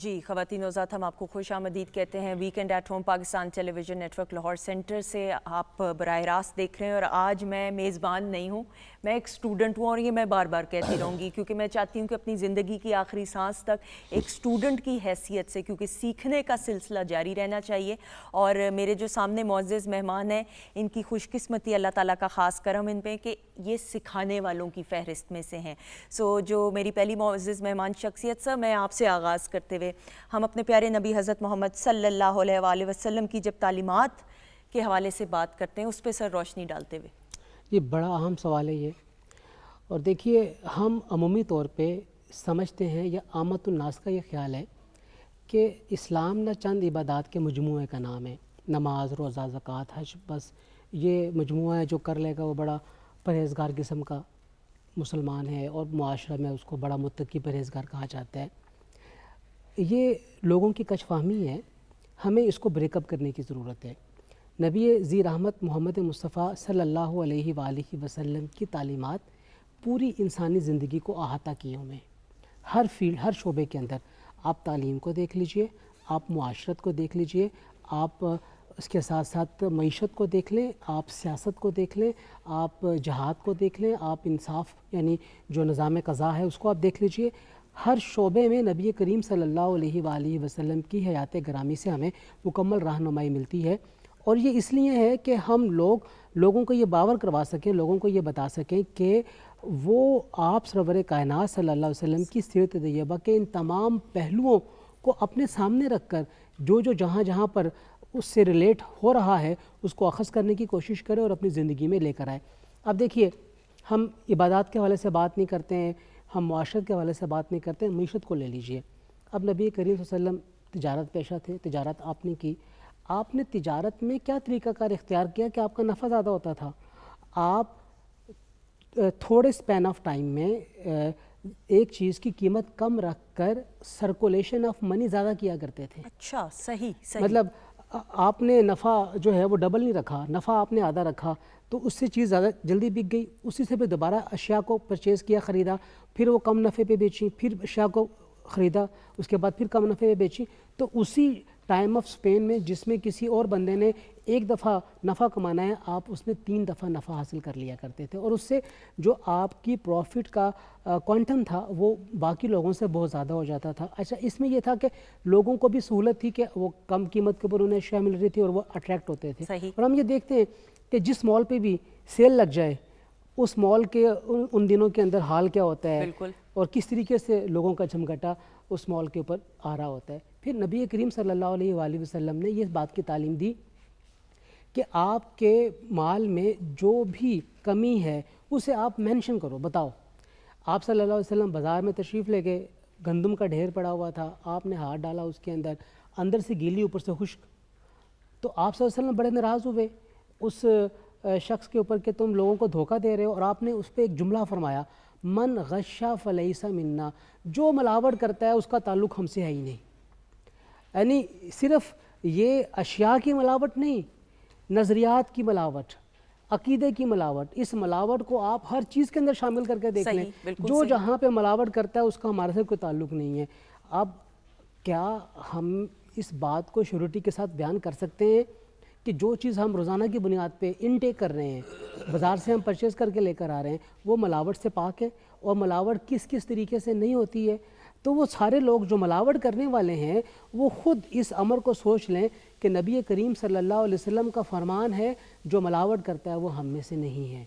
جی خواتین وزات ہم آپ کو خوش آمدید کہتے ہیں weekend at home Pakistan television network Lahore centre سے آپ براہ راست دیکھ رہے ہیں. اور آج میں میزبان نہیں ہوں, میں ایک اسٹوڈنٹ ہوں, اور یہ میں بار بار کہتی رہوں گی کیونکہ میں چاہتی ہوں کہ اپنی زندگی کی آخری سانس تک ایک اسٹوڈنٹ کی حیثیت سے, کیونکہ سیکھنے کا سلسلہ جاری رہنا چاہیے. اور میرے جو سامنے معزز مہمان ہیں ان کی خوش قسمتی, اللہ تعالیٰ کا خاص کرم ان پہ کہ یہ سکھانے والوں کی فہرست میں سے ہیں. جو میری پہلی معزز مہمان شخصیت سر, میں آپ سے آغاز کرتے ہوئے ہم اپنے پیارے نبی حضرت محمد صلی اللہ علیہ وآلہ وسلم کی جب تعلیمات کے حوالے سے بات کرتے ہیں اس پہ سر روشنی ڈالتے ہوئے. یہ بڑا اہم سوال ہے یہ. اور دیکھیے ہم عمومی طور پہ سمجھتے ہیں یا عامت الناس کا یہ خیال ہے کہ اسلام نہ چند عبادات کے مجموعے کا نام ہے, نماز, روزہ, زکوٰۃ, حج, بس یہ مجموعہ ہے, جو کر لے گا وہ بڑا پرہیزگار قسم کا مسلمان ہے, اور معاشرہ میں اس کو بڑا متقی پرہیزگار کہا جاتا ہے. یہ لوگوں کی کچ فہمی ہے, ہمیں اس کو بریک اپ کرنے کی ضرورت ہے. نبی ذی رحمت محمد مصطفیٰ صلی اللہ علیہ وآلہ وسلم کی تعلیمات پوری انسانی زندگی کو احاطہ کیے ہوئے ہیں. ہر فیلڈ, ہر شعبے کے اندر آپ تعلیم کو دیکھ لیجئے, آپ معاشرت کو دیکھ لیجئے, آپ اس کے ساتھ ساتھ معیشت کو دیکھ لیں, آپ سیاست کو دیکھ لیں, آپ جہاد کو دیکھ لیں, آپ انصاف یعنی جو نظام قضا ہے اس کو آپ دیکھ لیجئے. ہر شعبے میں نبی کریم صلی اللہ علیہ وآلہ وسلم کی حیات گرامی سے ہمیں مکمل رہنمائی ملتی ہے. اور یہ اس لیے ہے کہ ہم لوگوں کو یہ باور کروا سکیں, لوگوں کو یہ بتا سکیں کہ وہ آپ سرور کائنات صلی اللہ علیہ وسلم کی سیرت طیبہ کے ان تمام پہلوؤں کو اپنے سامنے رکھ کر جو جہاں پر اس سے ریلیٹ ہو رہا ہے اس کو اخذ کرنے کی کوشش کریں اور اپنی زندگی میں لے کر آئے. اب دیکھیے ہم عبادات کے حوالے سے بات نہیں کرتے ہیں, ہم معاشرت کے حوالے سے بات نہیں کرتے ہیں, معیشت کو لے لیجئے. اب نبی کریم صلی اللہ علیہ وسلم تجارت پیشہ تھے, تجارت آپ نے کی. آپ نے تجارت میں کیا طریقہ کار اختیار کیا کہ آپ کا نفع زیادہ ہوتا تھا؟ آپ تھوڑے سپین آف ٹائم میں ایک چیز کی قیمت کم رکھ کر سرکولیشن آف منی زیادہ کیا کرتے تھے. اچھا, صحیح. مطلب آپ نے نفع جو ہے وہ ڈبل نہیں رکھا, نفع آپ نے آدھا رکھا, تو اس سے چیز زیادہ جلدی بک گئی, اسی سے پھر دوبارہ اشیاء کو پرچیز کیا, خریدا, پھر وہ کم نفع پہ بیچی, پھر اشیاء کو خریدا, اس کے بعد پھر کم نفع پہ بیچی. تو اسی ٹائم آف سپین میں جس میں کسی اور بندے نے ایک دفعہ نفع کمانا ہے, آپ اس میں 3 دفعہ نفع حاصل کر لیا کرتے تھے. اور اس سے جو آپ کی پروفٹ کا کوانٹم تھا وہ باقی لوگوں سے بہت زیادہ ہو جاتا تھا. اچھا, اس میں یہ تھا کہ لوگوں کو بھی سہولت تھی کہ وہ کم قیمت کے اوپر انہیں اشیاء مل رہی تھی اور وہ اٹریکٹ ہوتے تھے. اور ہم یہ دیکھتے ہیں کہ جس مال پہ بھی سیل لگ جائے اس مال کے ان دنوں کے اندر حال کیا ہوتا ہے اور کس طریقے سے لوگوں کا جھمگھٹا اس مال کے اوپر آ رہا ہوتا ہے. پھر نبی کریم صلی اللہ علیہ وآلہ وسلم نے یہ بات کی تعلیم دی کہ آپ کے مال میں جو بھی کمی ہے اسے آپ مینشن کرو, بتاؤ. آپ صلی اللہ علیہ وسلم بازار میں تشریف لے گئے, گندم کا ڈھیر پڑا ہوا تھا, آپ نے ہاتھ ڈالا اس کے اندر سے گیلی اوپر سے خشک. تو آپ صلی اللہ علیہ وسلم بڑے ناراض ہوئے اس شخص کے اوپر کہ تم لوگوں کو دھوکہ دے رہے ہو, اور آپ نے اس پہ ایک جملہ فرمایا, من غشا فلیس منا, جو ملاوٹ کرتا ہے اس کا تعلق ہم سے ہے ہی نہیں. یعنی صرف یہ اشیاء کی ملاوٹ نہیں, نظریات کی ملاوٹ, عقیدے کی ملاوٹ, اس ملاوٹ کو آپ ہر چیز کے اندر شامل کر کے دیکھ لیں. جو جہاں پہ ملاوٹ کرتا ہے اس کا ہمارے سے کوئی تعلق نہیں ہے. اب کیا ہم اس بات کو شیورٹی کے ساتھ بیان کر سکتے ہیں کہ جو چیز ہم روزانہ کی بنیاد پہ انٹیک کر رہے ہیں, بازار سے ہم پرچیز کر کے لے کر آ رہے ہیں, وہ ملاوٹ سے پاک ہے؟ اور ملاوٹ کس طریقے سے نہیں ہوتی ہے؟ تو وہ سارے لوگ جو ملاوٹ کرنے والے ہیں وہ خود اس امر کو سوچ لیں کہ نبی کریم صلی اللہ علیہ وسلم کا فرمان ہے جو ملاوٹ کرتا ہے وہ ہم میں سے نہیں ہے.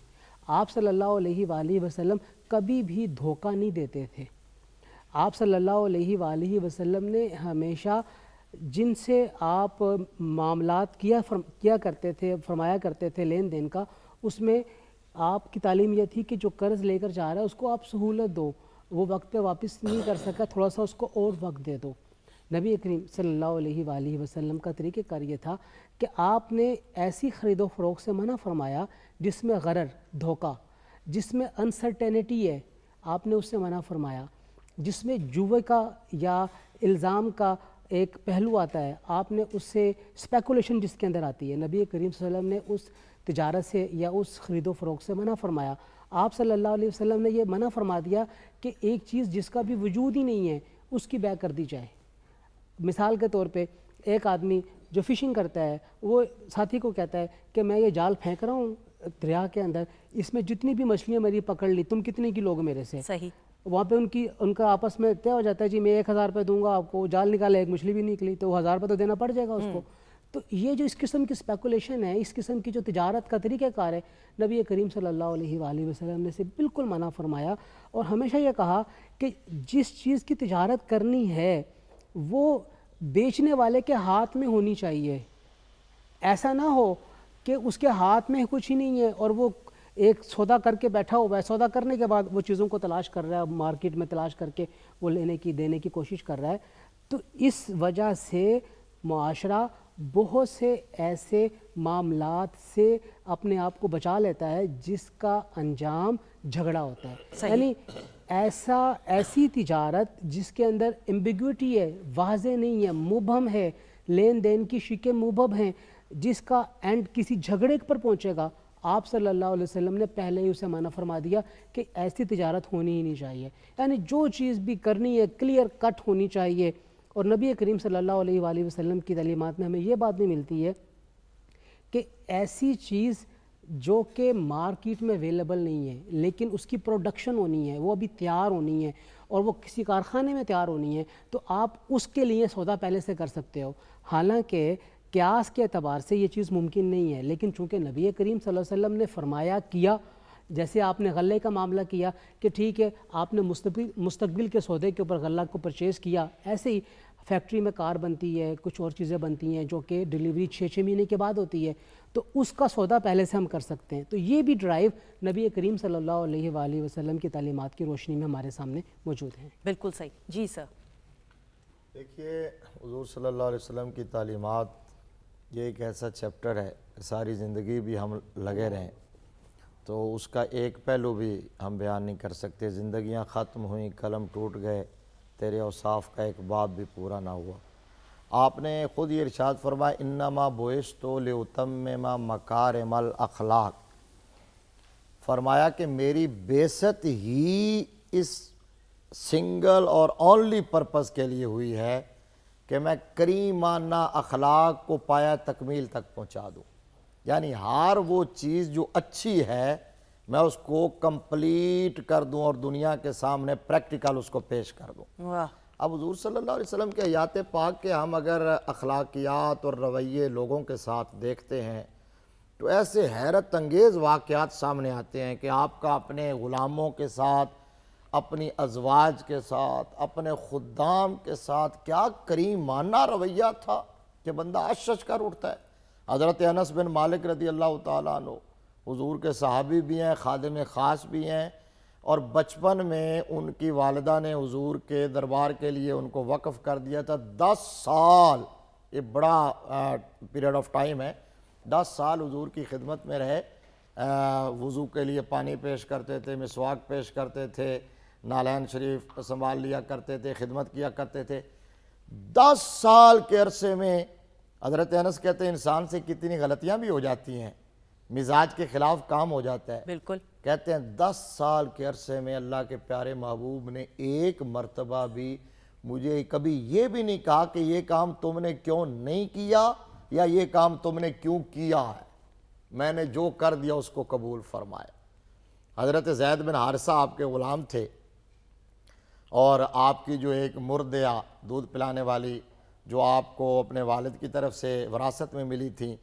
آپ صلی اللہ علیہ وآلہ وسلم کبھی بھی دھوکہ نہیں دیتے تھے. آپ صلی اللہ علیہ وآلہ وسلم نے ہمیشہ جن سے آپ معاملات کیا کرتے تھے, فرمایا کرتے تھے لین دین کا, اس میں آپ کی تعلیم یہ تھی کہ جو قرض لے کر جا رہا ہے اس کو آپ سہولت دو, وہ وقت پہ واپس نہیں کر سکا, تھوڑا سا اس کو اور وقت دے دو. نبی کریم صلی اللہ علیہ وآلہ وسلم کا طریقہ کار یہ تھا کہ آپ نے ایسی خرید و فروخت سے منع فرمایا جس میں غرر, دھوکہ, جس میں انسرٹینٹی ہے, آپ نے اس سے منع فرمایا. جس میں جوے کا یا الزام کا ایک پہلو آتا ہے, آپ نے اس سے اسپیکولیشن جس کے اندر آتی ہے, نبی کریم صلی اللہ علیہ وسلم نے اس تجارت سے یا اس خرید و فروخت سے منع فرمایا. آپ صلی اللہ علیہ وسلم نے یہ منع فرما دیا کہ ایک چیز جس کا بھی وجود ہی نہیں ہے اس کی بیع کر دی جائے. مثال کے طور پہ ایک آدمی جو فشنگ کرتا ہے وہ ساتھی کو کہتا ہے کہ میں یہ جال پھینک رہا ہوں دریا کے اندر، اس میں جتنی بھی مچھلیاں میری پکڑ لی، تم کتنے کی لوگ میرے سے؟ صحیح. وہاں پہ ان کا آپس میں طے ہو جاتا ہے جی میں 1000 روپے دوں گا آپ کو، جال نکالا ایک مچھلی بھی نکلی تو 1000 روپے تو دینا پڑ جائے گا اس کو. تو یہ جو اس قسم کی اسپیکولیشن ہے، اس قسم کی جو تجارت کا طریقہ کار ہے، نبی کریم صلی اللہ علیہ وآلہ وسلم نے سے بالکل منع فرمایا، اور ہمیشہ یہ کہا کہ جس چیز کی تجارت کرنی ہے وہ بیچنے والے کے ہاتھ میں ہونی چاہیے. ایسا نہ ہو کہ اس کے ہاتھ میں کچھ ہی نہیں ہے اور وہ ایک سودا کر کے بیٹھا ہوا ہے، سودا کرنے کے بعد وہ چیزوں کو تلاش کر رہا ہے، مارکیٹ میں تلاش کر کے وہ دینے کی کوشش کر رہا ہے. تو اس وجہ سے معاشرہ بہت سے ایسے معاملات سے اپنے آپ کو بچا لیتا ہے جس کا انجام جھگڑا ہوتا ہے. یعنی ایسی تجارت جس کے اندر ایمبیگوٹی ہے، واضح نہیں ہے، مبہم ہے، لین دین کی شکیں مبہم ہیں، جس کا اینڈ کسی جھگڑے پر پہنچے گا، آپ صلی اللہ علیہ وسلم نے پہلے ہی اسے منع فرما دیا کہ ایسی تجارت ہونی ہی نہیں چاہیے. یعنی جو چیز بھی کرنی ہے کلیئر کٹ ہونی چاہیے. اور نبی کریم صلی اللہ علیہ وآلہ وسلم کی تعلیمات میں ہمیں یہ بات بھی ملتی ہے کہ ایسی چیز جو کہ مارکیٹ میں اویلیبل نہیں ہے لیکن اس کی پروڈکشن ہونی ہے، وہ ابھی تیار ہونی ہے اور وہ کسی کارخانے میں تیار ہونی ہے، تو آپ اس کے لیے سودا پہلے سے کر سکتے ہو. حالانکہ قیاس کے اعتبار سے یہ چیز ممکن نہیں ہے، لیکن چونکہ نبی کریم صلی اللہ علیہ وسلم نے فرمایا کیا، جیسے آپ نے غلے کا معاملہ کیا کہ ٹھیک ہے آپ نے مستقبل کے سودے کے اوپر غلہ کو پرچیز کیا، ایسے ہی فیکٹری میں کار بنتی ہے، کچھ اور چیزیں بنتی ہیں جو کہ ڈیلیوری 6 مہینے کے بعد ہوتی ہے، تو اس کا سودا پہلے سے ہم کر سکتے ہیں. تو یہ بھی ڈرائیو نبی کریم صلی اللہ علیہ وآلہ وسلم کی تعلیمات کی روشنی میں ہمارے سامنے موجود ہیں. بالکل صحیح. جی سر. دیکھیے حضور صلی اللہ علیہ وسلم کی تعلیمات یہ ایک ایسا چیپٹر ہے، ساری زندگی بھی ہم لگے رہیں تو اس کا ایک پہلو بھی ہم بیان نہیں کر سکتے. زندگیاں ختم ہوئیں، قلم ٹوٹ گئے، تیرے اوصاف کا ایک باب بھی پورا نہ ہوا. آپ نے خود یہ ارشاد فرمایا انما بعثت لاتمم مکارم الاخلاق، فرمایا کہ میری بعثت ہی اس سنگل اور اونلی پرپس کے لیے ہوئی ہے کہ میں کریمانہ اخلاق کو پایا تکمیل تک پہنچا دوں. یعنی ہر وہ چیز جو اچھی ہے میں اس کو کمپلیٹ کر دوں اور دنیا کے سامنے پریکٹیکل اس کو پیش کر دوں. واہ. اب حضور صلی اللہ علیہ وسلم کے حیات پاک کے ہم اگر اخلاقیات اور رویے لوگوں کے ساتھ دیکھتے ہیں تو ایسے حیرت انگیز واقعات سامنے آتے ہیں کہ آپ کا اپنے غلاموں کے ساتھ، اپنی ازواج کے ساتھ، اپنے خدام کے ساتھ کیا کریمانہ رویہ تھا کہ بندہ اشش کر اٹھتا ہے. حضرت انس بن مالک رضی اللہ تعالیٰ عنہ حضور کے صحابی بھی ہیں، خادم خاص بھی ہیں، اور بچپن میں ان کی والدہ نے حضور کے دربار کے لیے ان کو وقف کر دیا تھا. 10 سال، یہ بڑا پیریڈ آف ٹائم ہے. 10 سال حضور کی خدمت میں رہے، وضو کے لیے پانی پیش کرتے تھے، مسواک پیش کرتے تھے، نالین شریف سنبھال لیا کرتے تھے، خدمت کیا کرتے تھے. 10 سال کے عرصے میں حضرت انس کہتے ہیں انسان سے کتنی غلطیاں بھی ہو جاتی ہیں، مزاج کے خلاف کام ہو جاتا ہے. بالکل. کہتے ہیں 10 سال کے عرصے میں اللہ کے پیارے محبوب نے ایک مرتبہ بھی مجھے کبھی یہ بھی نہیں کہا کہ یہ کام تم نے کیوں نہیں کیا یا یہ کام تم نے کیوں کیا ہے، میں نے جو کر دیا اس کو قبول فرمایا. حضرت زید بن حارثہ آپ کے غلام تھے اور آپ کی جو ایک مرضعہ دودھ پلانے والی جو آپ کو اپنے والد کی طرف سے وراثت میں ملی تھی،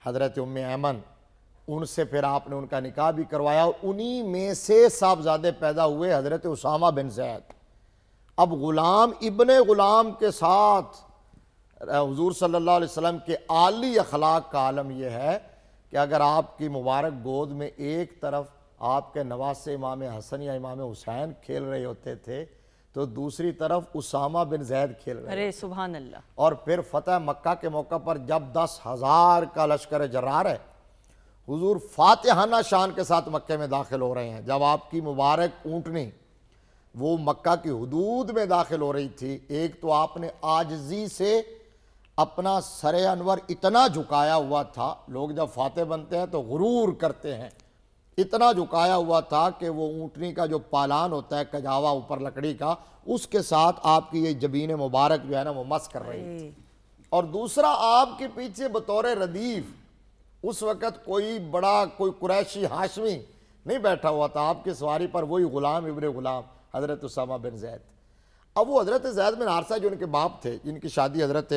حضرت ام ایمن، ان سے پھر آپ نے ان کا نکاح بھی کروایا اور انہی میں سے صاحبزادے پیدا ہوئے حضرت اسامہ بن زید. اب غلام ابن غلام کے ساتھ حضور صلی اللہ علیہ وسلم کے عالی اخلاق کا عالم یہ ہے کہ اگر آپ کی مبارک گود میں ایک طرف آپ کے نواسے امام حسن یا امام حسین کھیل رہے ہوتے تھے تو دوسری طرف اسامہ بن زید کھیل رہے. ارے سبحان اللہ. اور پھر فتح مکہ کے موقع پر جب 10,000 کا لشکر جرار ہے، حضور فاتحانہ شان کے ساتھ مکہ میں داخل ہو رہے ہیں. جب آپ کی مبارک اونٹنی وہ مکہ کی حدود میں داخل ہو رہی تھی، ایک تو آپ نے عاجزی سے اپنا سر انور اتنا جھکایا ہوا تھا. لوگ جب فاتح بنتے ہیں تو غرور کرتے ہیں اتنا جھکایا ہوا تھا کہ وہ اونٹنی کا جو پالان ہوتا ہے کجاوا اوپر لکڑی کا، اس کے ساتھ آپ کی یہ جبین مبارک جو ہے نا وہ مس کر رہی تھی۔ اور دوسرا آپ کے پیچھے بطور ردیف اس وقت کوئی بڑا کوئی قریشی ہاشمی نہیں بیٹھا ہوا تھا، آپ کی سواری پر وہی غلام ابن غلام حضرت اسامہ بن زید۔ اب وہ حضرت زید بن حارثہ جو ان کے باپ تھے، جن کی شادی حضرت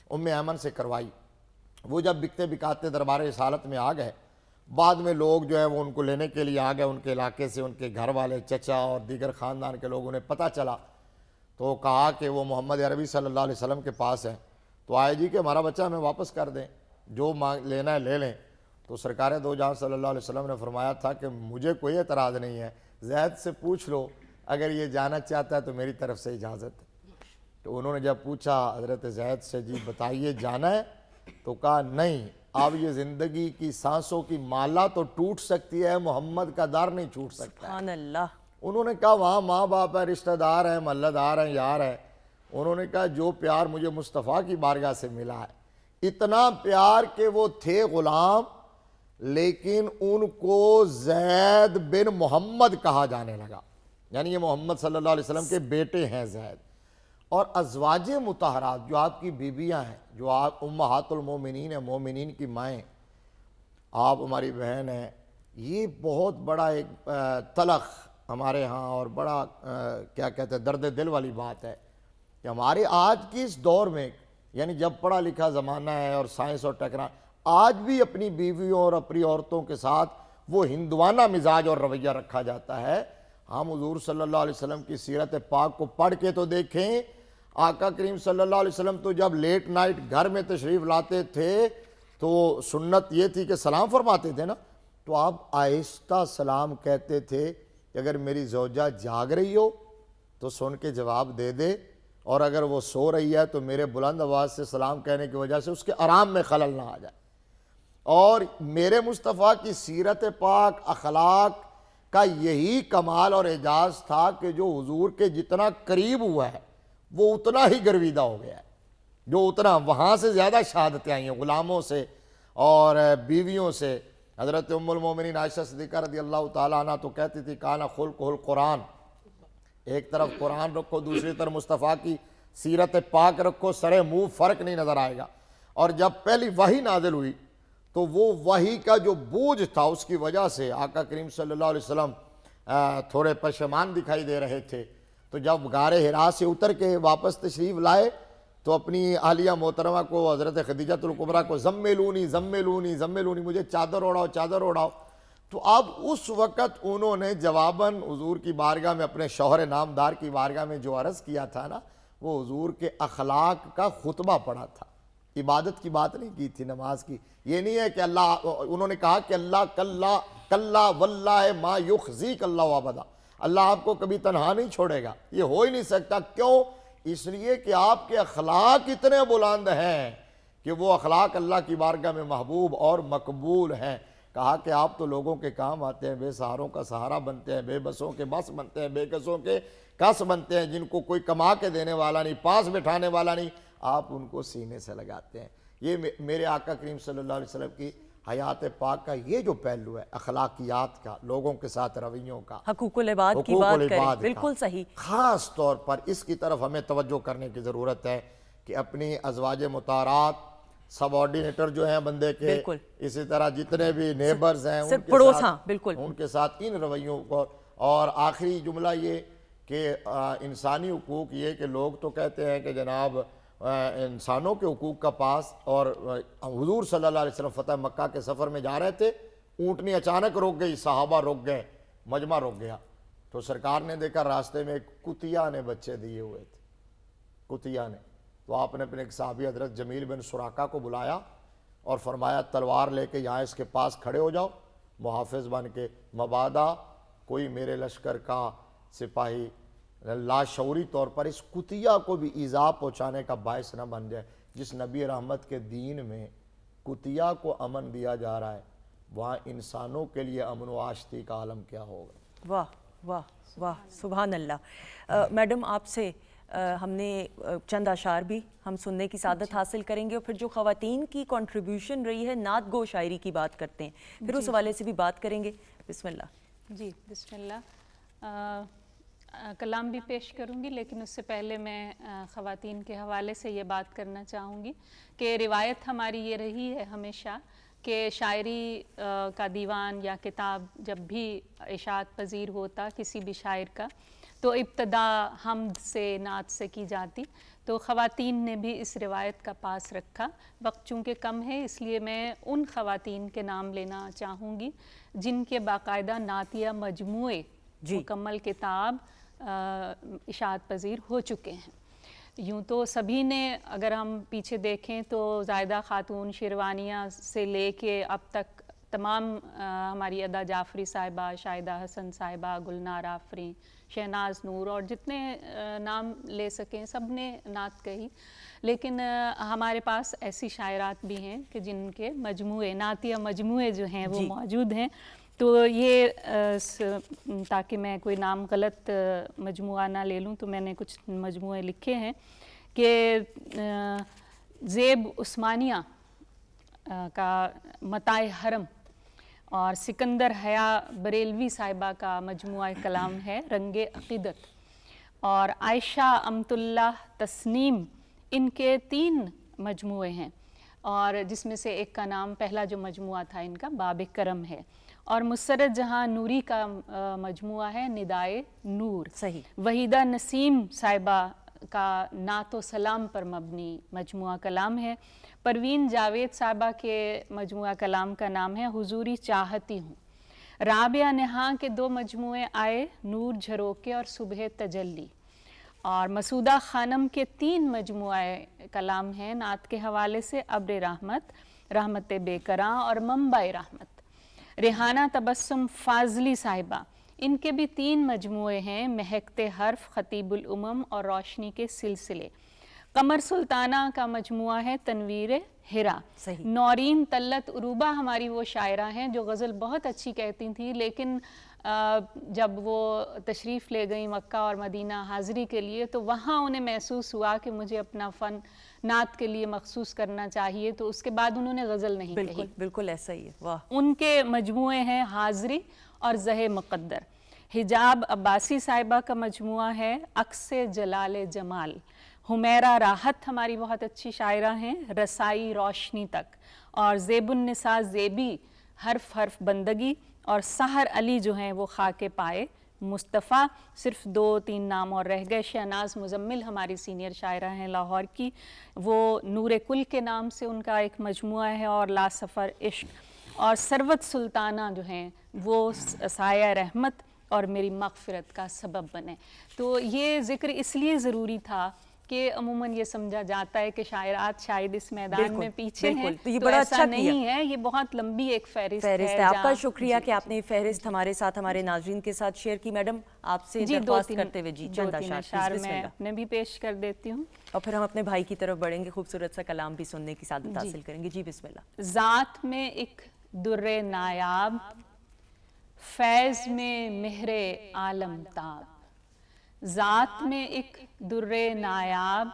ام ایمن سے کروائی، وہ جب بکتے بکاتے دربار رسالت میں آ گئے، بعد میں لوگ جو ہے وہ ان کو لینے کے لیے آ گئے، ان کے علاقے سے ان کے گھر والے، چچا اور دیگر خاندان کے لوگوں نے پتہ چلا تو کہا کہ وہ محمد عربی صلی اللہ علیہ وسلم کے پاس ہے، تو آئے جی کہ ہمارا بچہ ہمیں واپس کر دیں، جو لینا ہے لے لیں۔ تو سرکار دو جہاں صلی اللہ علیہ وسلم نے فرمایا تھا کہ مجھے کوئی اعتراض نہیں ہے، زید سے پوچھ لو، اگر یہ جانا چاہتا ہے تو میری طرف سے اجازت ہے۔ تو انہوں نے جب پوچھا حضرت زید سے، جی بتائیے جانا ہے؟ تو کہا نہیں، اب یہ زندگی کی سانسوں کی مالا تو ٹوٹ سکتی ہے، محمد کا در نہیں ٹوٹ سکتا ہے۔ سبحان اللہ۔ انہوں نے کہا وہاں ماں باپ ہے، رشتہ دار ہیں، محلہ دار ہیں، یار ہے۔ انہوں نے کہا جو پیار مجھے مصطفیٰ کی بارگاہ سے ملا ہے، اتنا پیار کہ وہ تھے غلام لیکن ان کو زید بن محمد کہا جانے لگا، یعنی یہ محمد صلی اللہ علیہ وسلم کے بیٹے ہیں زید۔ اور ازواج مطہرات جو آپ کی بیویاں ہیں، جو آپ امہات المومنین ہیں، مومنین کی مائیں، آپ ہماری بہن ہیں، یہ بہت بڑا ایک تلخ ہمارے ہاں اور بڑا کیا کہتے ہیں درد دل والی بات ہے کہ ہمارے آج کی اس دور میں، یعنی جب پڑھا لکھا زمانہ ہے اور سائنس اور ٹیکنالوجی، آج بھی اپنی بیویوں اور اپنی عورتوں کے ساتھ وہ ہندوانہ مزاج اور رویہ رکھا جاتا ہے۔ ہم حضور صلی اللہ علیہ وسلم کی سیرت پاک کو پڑھ کے تو دیکھیں، آقا کریم صلی اللہ علیہ وسلم تو جب لیٹ نائٹ گھر میں تشریف لاتے تھے تو سنت یہ تھی کہ سلام فرماتے تھے نا، تو آپ آہستہ سلام کہتے تھے کہ اگر میری زوجہ جاگ رہی ہو تو سن کے جواب دے دے، اور اگر وہ سو رہی ہے تو میرے بلند آواز سے سلام کہنے کی وجہ سے اس کے آرام میں خلل نہ آ جائے۔ اور میرے مصطفیٰ کی سیرت پاک اخلاق کا یہی کمال اور اعجاز تھا کہ جو حضور کے جتنا قریب ہوا ہے وہ اتنا ہی گرویدہ ہو گیا ہے، جو اتنا وہاں سے زیادہ شہادتیں آئی ہیں غلاموں سے اور بیویوں سے۔ حضرت ام المومنین عائشہ صدیقہ رضی اللہ تعالیٰ عنہ تو کہتی تھی کانا خلقہ القرآن، ایک طرف قرآن رکھو، دوسری طرف مصطفیٰ کی سیرت پاک رکھو، سرے منہ فرق نہیں نظر آئے گا۔ اور جب پہلی وحی نازل ہوئی تو وہ وحی کا جو بوجھ تھا اس کی وجہ سے آقا کریم صلی اللہ علیہ وسلم تھوڑے پشیمان دکھائی دے رہے تھے، تو جب غار حرا سے اتر کے واپس تشریف لائے تو اپنی اہلیہ محترمہ کو، حضرت خدیجۃ الکبریٰ کو، زملونی زملونی زملونی، مجھے چادر اوڑھاؤ چادر اوڑھاؤ۔ تو اب اس وقت انہوں نے جواباً حضور کی بارگاہ میں، اپنے شوہر نامدار کی بارگاہ میں جو عرض کیا تھا نا، وہ حضور کے اخلاق کا خطبہ پڑھا تھا، عبادت کی بات نہیں کی تھی، نماز کی۔ یہ نہیں ہے کہ اللہ، انہوں نے کہا کہ اللہ کلا واللہ ما یخزیک اللہ ابدا، اللہ آپ کو کبھی تنہا نہیں چھوڑے گا، یہ ہو ہی نہیں سکتا۔ کیوں؟ اس لیے کہ آپ کے اخلاق اتنے بلند ہیں کہ وہ اخلاق اللہ کی بارگاہ میں محبوب اور مقبول ہیں۔ کہا کہ آپ تو لوگوں کے کام آتے ہیں، بے سہاروں کا سہارا بنتے ہیں، بے بسوں کے بس بنتے ہیں، بے کسوں کے کس بنتے ہیں، جن کو کوئی کما کے دینے والا نہیں، پاس بٹھانے والا نہیں، آپ ان کو سینے سے لگاتے ہیں۔ یہ میرے آقا کریم صلی اللہ علیہ وسلم کی حیات پاک کا یہ جو پہلو ہے اخلاقیات کا، لوگوں کے ساتھ رویوں کا، حقوق العباد کی بات کریں، بالکل صحیح، خاص طور پر اس کی طرف ہمیں توجہ کرنے کی ضرورت ہے کہ اپنی ازواج مطہرات، سب آرڈینیٹر جو ہیں بندے کے، اسی طرح جتنے بھی نیبرز ہیں ان کے ساتھ ان رویوں کو۔ اور آخری جملہ یہ کہ انسانی حقوق، یہ کہ لوگ تو کہتے ہیں کہ جناب انسانوں کے حقوق کا پاس، اور حضور صلی اللہ علیہ وسلم فتح مکہ کے سفر میں جا رہے تھے، اونٹنی اچانک رک گئی، صحابہ رک گئے، مجمع رک گیا، تو سرکار نے دیکھا راستے میں ایک کتیا نے بچے دیے ہوئے تھے، کتیا نے، تو آپ نے اپنے ایک صحابی حضرت جمیل بن سراقہ کو بلایا اور فرمایا تلوار لے کے یہاں اس کے پاس کھڑے ہو جاؤ محافظ بن کے، مبادا کوئی میرے لشکر کا سپاہی لاشعوری طور پر اس کتیا کو بھی ایذا پہنچانے کا باعث نہ بن جائے۔ جس نبی رحمت کے دین میں کتیا کو امن دیا جا رہا ہے، وہاں انسانوں کے لیے امن و آشتی کا عالم کیا ہوگا۔ واہ واہ واہ، سبحان اللہ۔ میڈم آپ سے ہم نے چند اشعار بھی ہم سننے کی سعادت حاصل کریں گے، اور پھر جو خواتین کی کنٹریبیوشن رہی ہے نعت گو شاعری کی بات کرتے ہیں، پھر اس حوالے سے بھی بات کریں گے. بسم اللہ. جی بسم اللہ. کلام بھی پیش کروں گی، لیکن اس سے پہلے میں خواتین کے حوالے سے یہ بات کرنا چاہوں گی کہ روایت ہماری یہ رہی ہے ہمیشہ کہ شاعری کا دیوان یا کتاب جب بھی اشاعت پذیر ہوتا کسی بھی شاعر کا، تو ابتدا حمد سے نعت سے کی جاتی. تو خواتین نے بھی اس روایت کا پاس رکھا. وقت چونکہ کم ہے اس لیے میں ان خواتین کے نام لینا چاہوں گی جن کے باقاعدہ نعتیہ مجموعے مکمل کتاب اشاعت پذیر ہو چکے ہیں. یوں تو سبھی نے، اگر ہم پیچھے دیکھیں تو زاہدہ خاتون شیروانیہ سے لے کے اب تک تمام ہماری ادا جعفری صاحبہ، شاہدہ حسن صاحبہ، گلنار آفریں، شہناز نور اور جتنے نام لے سکیں سب نے نعت کہی. لیکن ہمارے پاس ایسی شاعرات بھی ہیں کہ جن کے مجموعے، نعتیہ مجموعے جو ہیں وہ موجود ہیں. تو یہ تاکہ میں کوئی نام غلط مجموعہ نہ لے لوں تو میں نے کچھ مجموعے لکھے ہیں کہ زیب عثمانیہ کا متاع حرم اور سکندر حیا بریلوی صاحبہ کا مجموعہ کلام ہے رنگ عقیدت، اور عائشہ امت اللہ تسنیم، ان کے 3 مجموعے ہیں، اور جس میں سے ایک کا نام پہلا جو مجموعہ تھا ان کا باب کرم ہے. اور مسرت جہاں نوری کا مجموعہ ہے ندائے نور. صحیح. وحیدہ نسیم صاحبہ کا نعت و سلام پر مبنی مجموعہ کلام ہے. پروین جاوید صاحبہ کے مجموعہ کلام کا نام ہے حضوری چاہتی ہوں. رابعہ نہاں کے 2 مجموعے آئے نور جھروکے اور صبح تجلی. اور مسعودہ خانم کے 3 مجموعے کلام ہیں نعت کے حوالے سے، ابر رحمت، رحمت بے کراں اور منبع رحمت. ریحانہ تبسم فاضلی صاحبہ، ان کے بھی 3 مجموعے ہیں، مہکتے حرف، خطیب الامم اور روشنی کے سلسلے. قمر سلطانہ کا مجموعہ ہے تنویر ہرا. نورین طلت عروبہ ہماری وہ شاعرہ ہیں جو غزل بہت اچھی کہتی تھیں، لیکن جب وہ تشریف لے گئیں مکہ اور مدینہ حاضری کے لیے تو وہاں انہیں محسوس ہوا کہ مجھے اپنا فن نعت کے لیے مخصوص کرنا چاہیے، تو اس کے بعد انہوں نے غزل نہیں کہی. بالکل ایسا ہی ہے. واہ. ان کے مجموعے ہیں حاضری اور زہ مقدر. حجاب عباسی صاحبہ کا مجموعہ ہے عکس جلال جمال. حمیرہ راحت ہماری بہت اچھی شاعرہ ہیں، رسائی روشنی تک. اور زیب النساء زیبی حرف حرف بندگی، اور سحر علی جو ہیں وہ خاک پائے مصطفیٰ. صرف 2-3 نام اور رہ گئے. شہناز مزمل ہماری سینئر شاعرہ ہیں لاہور کی، وہ نور کل کے نام سے ان کا ایک مجموعہ ہے، اور لا سفر عشق. اور ثروت سلطانہ جو ہیں وہ سایہ رحمت اور میری مغفرت کا سبب بنے. تو یہ ذکر اس لیے ضروری تھا کہ عموماً یہ سمجھا جاتا ہے کہ شاعرات شاید اس میدان میں پیچھے ہیں، تو یہ تو بڑا ایسا اچھا نہیں ہے. یہ بہت لمبی ایک فہرست ہے. آپ کا شکریہ کہ آپ نے فہرست ہمارے ساتھ ہمارے ناظرین کے ساتھ شیئر کی. میڈم آپ سے درخواست کرتے ہوئے چند اشعار میں اپنے بھی پیش کر دیتی ہوں، اور پھر ہم اپنے بھائی کی طرف بڑھیں گے، خوبصورت سا کلام بھی سننے کی سعادت حاصل کریں گے. جی بسم اللہ. ذات میں ایک در نایاب، فیض میں مہر عالم تاب. ذات میں ایک در نایاب،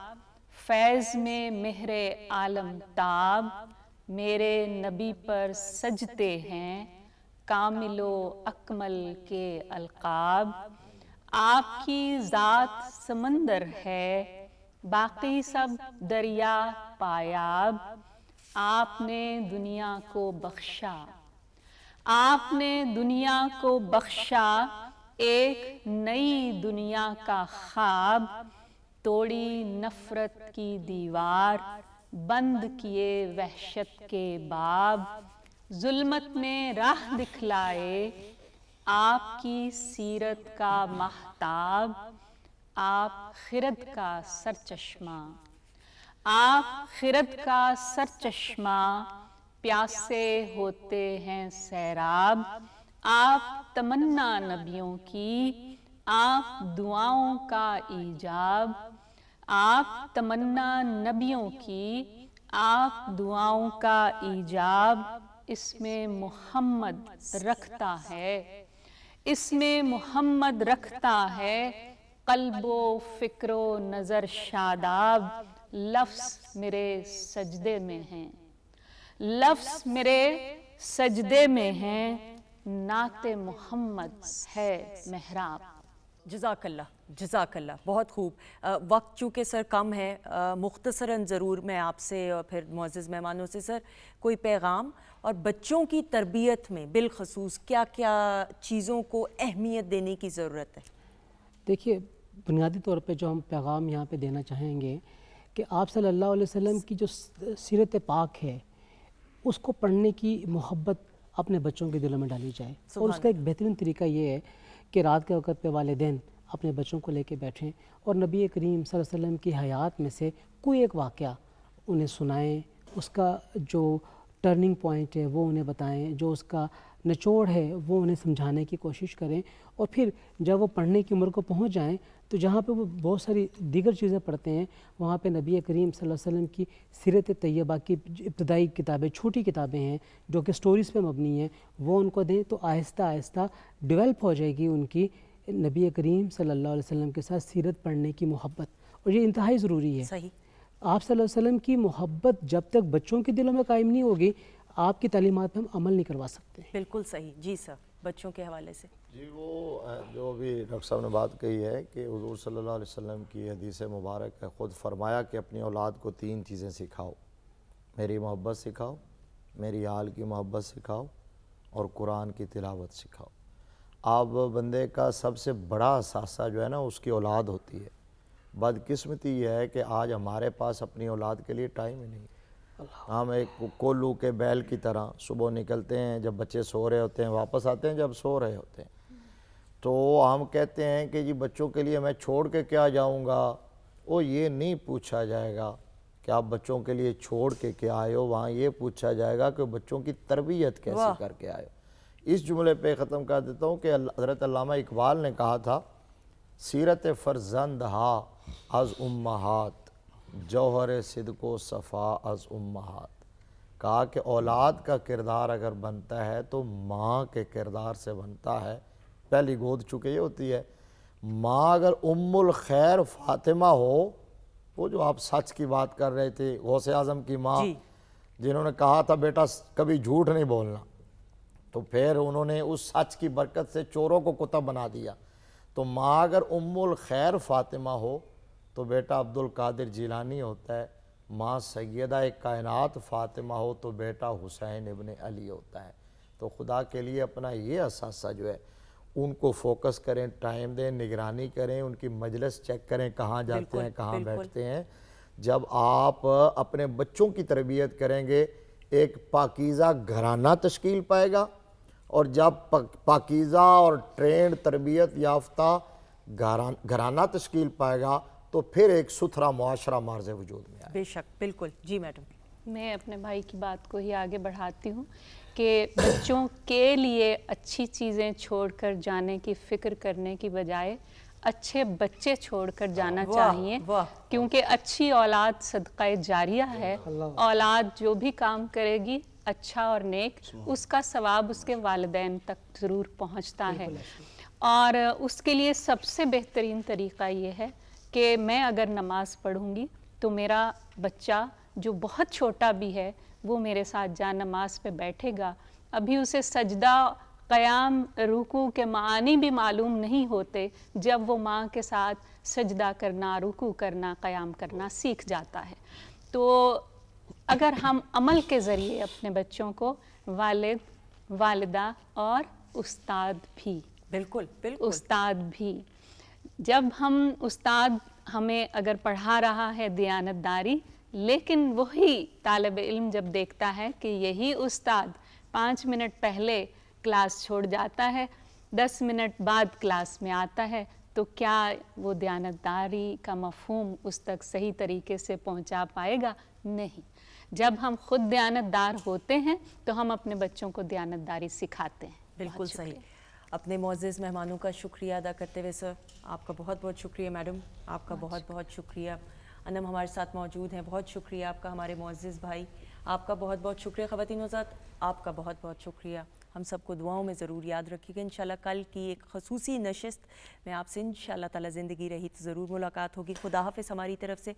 فیض میں مہر عالم تاب. میرے نبی پر سجتے ہیں کامل و اکمل کے القاب. آپ کی ذات سمندر ہے، باقی سب دریا پایاب. آپ نے دنیا کو بخشا، آپ نے دنیا کو بخشا، ایک نئی دنیا کا خواب. توڑی نفرت کی دیوار، بند کیے وحشت کے باب. ظلمت میں راہ دکھلائے آپ کی سیرت کا مہتاب. آپ خرد کا سرچشمہ، آپ خرد کا سرچشمہ. پیاسے ہوتے ہیں سیراب. آپ تمنا نبیوں کی، آپ دعاؤں کا ایجاب. آپ تمنا نبیوں کی، آپ دعاؤں کا ایجاب. اس میں محمد رکھتا ہے، اس میں محمد رکھتا ہے قلب و فکر و نظر شاداب لفظ میرے سجدے میں ہیں، لفظ میرے سجدے میں ہیں، نعت محمد ہے محراب۔ جزاک اللہ، بہت خوب۔ وقت چونکہ سر کم ہے، مختصراً ضرور میں آپ سے اور پھر معزز مہمانوں سے سر کوئی پیغام اور بچوں کی تربیت میں بالخصوص کیا کیا چیزوں کو اہمیت دینے کی ضرورت ہے؟ دیکھیے، بنیادی طور پہ جو ہم پیغام یہاں پہ دینا چاہیں گے کہ آپ صلی اللہ علیہ وسلم کی جو سیرت پاک ہے اس کو پڑھنے کی محبت اپنے بچوں کے دلوں میں ڈالی جائے، اور اس کا ایک بہترین طریقہ یہ ہے کہ رات کے وقت پہ والدین اپنے بچوں کو لے کے بیٹھیں اور نبی کریم صلی اللہ علیہ وسلم کی حیات میں سے کوئی ایک واقعہ انہیں سنائیں، اس کا جو ٹرننگ پوائنٹ ہے وہ انہیں بتائیں، جو اس کا نچوڑ ہے وہ انہیں سمجھانے کی کوشش کریں، اور پھر جب وہ پڑھنے کی عمر کو پہنچ جائیں تو جہاں پہ وہ بہت ساری دیگر چیزیں پڑھتے ہیں وہاں پہ نبی کریم صلی اللہ علیہ وسلم کی سیرت طیبہ کی ابتدائی کتابیں، چھوٹی کتابیں ہیں جو کہ سٹوریز پہ مبنی ہیں، وہ ان کو دیں، تو آہستہ آہستہ ڈیولپ ہو جائے گی ان کی نبی کریم صلی اللہ علیہ وسلم کے ساتھ سیرت پڑھنے کی محبت، اور یہ انتہائی ضروری ہے۔ صحیح۔ آپ صلی اللہ علیہ وسلم کی محبت جب تک بچوں کے دلوں میں قائم نہیں ہوگی، آپ کی تعلیمات پہ ہم عمل نہیں کروا سکتے۔ بالکل صحیح، جی سر، بچوں کے حوالے سے جی، وہ جو بھی ڈاکٹر صاحب نے بات کہی ہے کہ حضور صلی اللہ علیہ وسلم کی حدیث مبارک ہے، خود فرمایا کہ اپنی اولاد کو 3 چیزیں سکھاؤ، میری محبت سکھاؤ، میری آل کی محبت سکھاؤ، اور قرآن کی تلاوت سکھاؤ۔ اب بندے کا سب سے بڑا اثاثہ جو ہے نا اس کی اولاد ہوتی ہے۔ بدقسمتی یہ ہے کہ آج ہمارے پاس اپنی اولاد کے لیے ٹائم ہی نہیں۔ ہم ایک کولو کے بیل کی طرح صبح نکلتے ہیں، جب بچے سو رہے ہوتے ہیں واپس آتے ہیں جب سو رہے ہوتے ہیں، تو ہم کہتے ہیں کہ جی بچوں کے لیے میں چھوڑ کے کیا جاؤں گا۔ وہ یہ نہیں پوچھا جائے گا کہ آپ بچوں کے لیے چھوڑ کے کیا آئے ہو، وہاں یہ پوچھا جائے گا کہ بچوں کی تربیت کیسے کر کے آئے ہو۔ اس جملے پہ ختم کر دیتا ہوں کہ حضرت علامہ اقبال نے کہا تھا، سیرت فرزند ہا از امہات، جوہر صدق و صفا از امہات۔ کہا کہ اولاد کا کردار اگر بنتا ہے تو ماں کے کردار سے بنتا ہے۔ پہلی گود چکے یہ ہوتی ہے، ماں اگر ام الخیر فاطمہ ہو، وہ جو آپ سچ کی بات کر رہے تھے، غوث اعظم کی ماں جنہوں نے کہا تھا بیٹا کبھی جھوٹ نہیں بولنا، تو پھر انہوں نے اس سچ کی برکت سے چوروں کو کتب بنا دیا۔ تو ماں اگر ام الخیر فاطمہ ہو تو بیٹا عبد القادر جیلانی ہوتا ہے، ماں سیدہ کائنات فاطمہ ہو تو بیٹا حسین ابن علی ہوتا ہے۔ تو خدا کے لیے اپنا یہ اثاثہ جو ہے ان کو فوکس کریں، ٹائم دیں، نگرانی کریں، ان کی مجلس چیک کریں کہاں جاتے ہیں، کہاں بیٹھتے ہیں۔ جب آپ اپنے بچوں کی تربیت کریں گے ایک پاکیزہ گھرانہ تشکیل پائے گا، اور جب پاکیزہ اور ٹرینڈ تربیت یافتہ گھرانہ تشکیل پائے گا تو پھر ایک ستھرا معاشرہ مارز وجود میں آئے۔ بے شک، بالکل۔ جی میڈم، میں اپنے بھائی کی بات کو ہی آگے بڑھاتی ہوں کہ بچوں کے لیے اچھی چیزیں چھوڑ کر جانے کی فکر کرنے کی بجائے اچھے بچے چھوڑ کر جانا چاہیے، کیونکہ اچھی اولاد صدقہ جاریہ ہے۔ اولاد جو بھی کام کرے گی اچھا اور نیک، اس کا ثواب اس کے والدین تک ضرور پہنچتا ہے، اور اس کے لیے سب سے بہترین طریقہ یہ ہے کہ میں اگر نماز پڑھوں گی تو میرا بچہ جو بہت چھوٹا بھی ہے وہ میرے ساتھ جا نماز پہ بیٹھے گا۔ ابھی اسے سجدہ، قیام، رکوع کے معانی بھی معلوم نہیں ہوتے، جب وہ ماں کے ساتھ سجدہ کرنا، رکوع کرنا، قیام کرنا سیکھ جاتا ہے۔ تو اگر ہم عمل کے ذریعے اپنے بچوں کو، والد، والدہ اور استاد بھی، بالکل استاد بھی، جب ہم استاد ہمیں اگر پڑھا رہا ہے دیانتداری، لیکن وہی طالب علم جب دیکھتا ہے کہ یہی استاد 5 منٹ پہلے کلاس چھوڑ جاتا ہے، 10 منٹ بعد کلاس میں آتا ہے، تو کیا وہ دیانتداری کا مفہوم اس تک صحیح طریقے سے پہنچا پائے گا؟ نہیں۔ جب ہم خود دیانتدار ہوتے ہیں تو ہم اپنے بچوں کو دیانتداری سکھاتے ہیں۔ بالکل صحیح۔ اپنے معزز مہمانوں کا شکریہ ادا کرتے ہوئے سر، آپ کا بہت بہت شکریہ، میڈم آپ کا بہت بہت شکریہ، انم ہمارے ساتھ موجود ہیں. بہت شکریہ آپ کا ہمارے معزز بھائی, آپ کا بہت بہت شکریہ. خواتین حضرات آپ کا بہت بہت شکریہ. ہم سب کو دعاؤں میں ضرور یاد رکھیے گا. انشاءاللہ کل کی ایک خصوصی نشست میں آپ سے انشاءاللہ تعالی زندگی رہی تو ضرور ملاقات ہوگی. خدا حافظ ہماری طرف سے.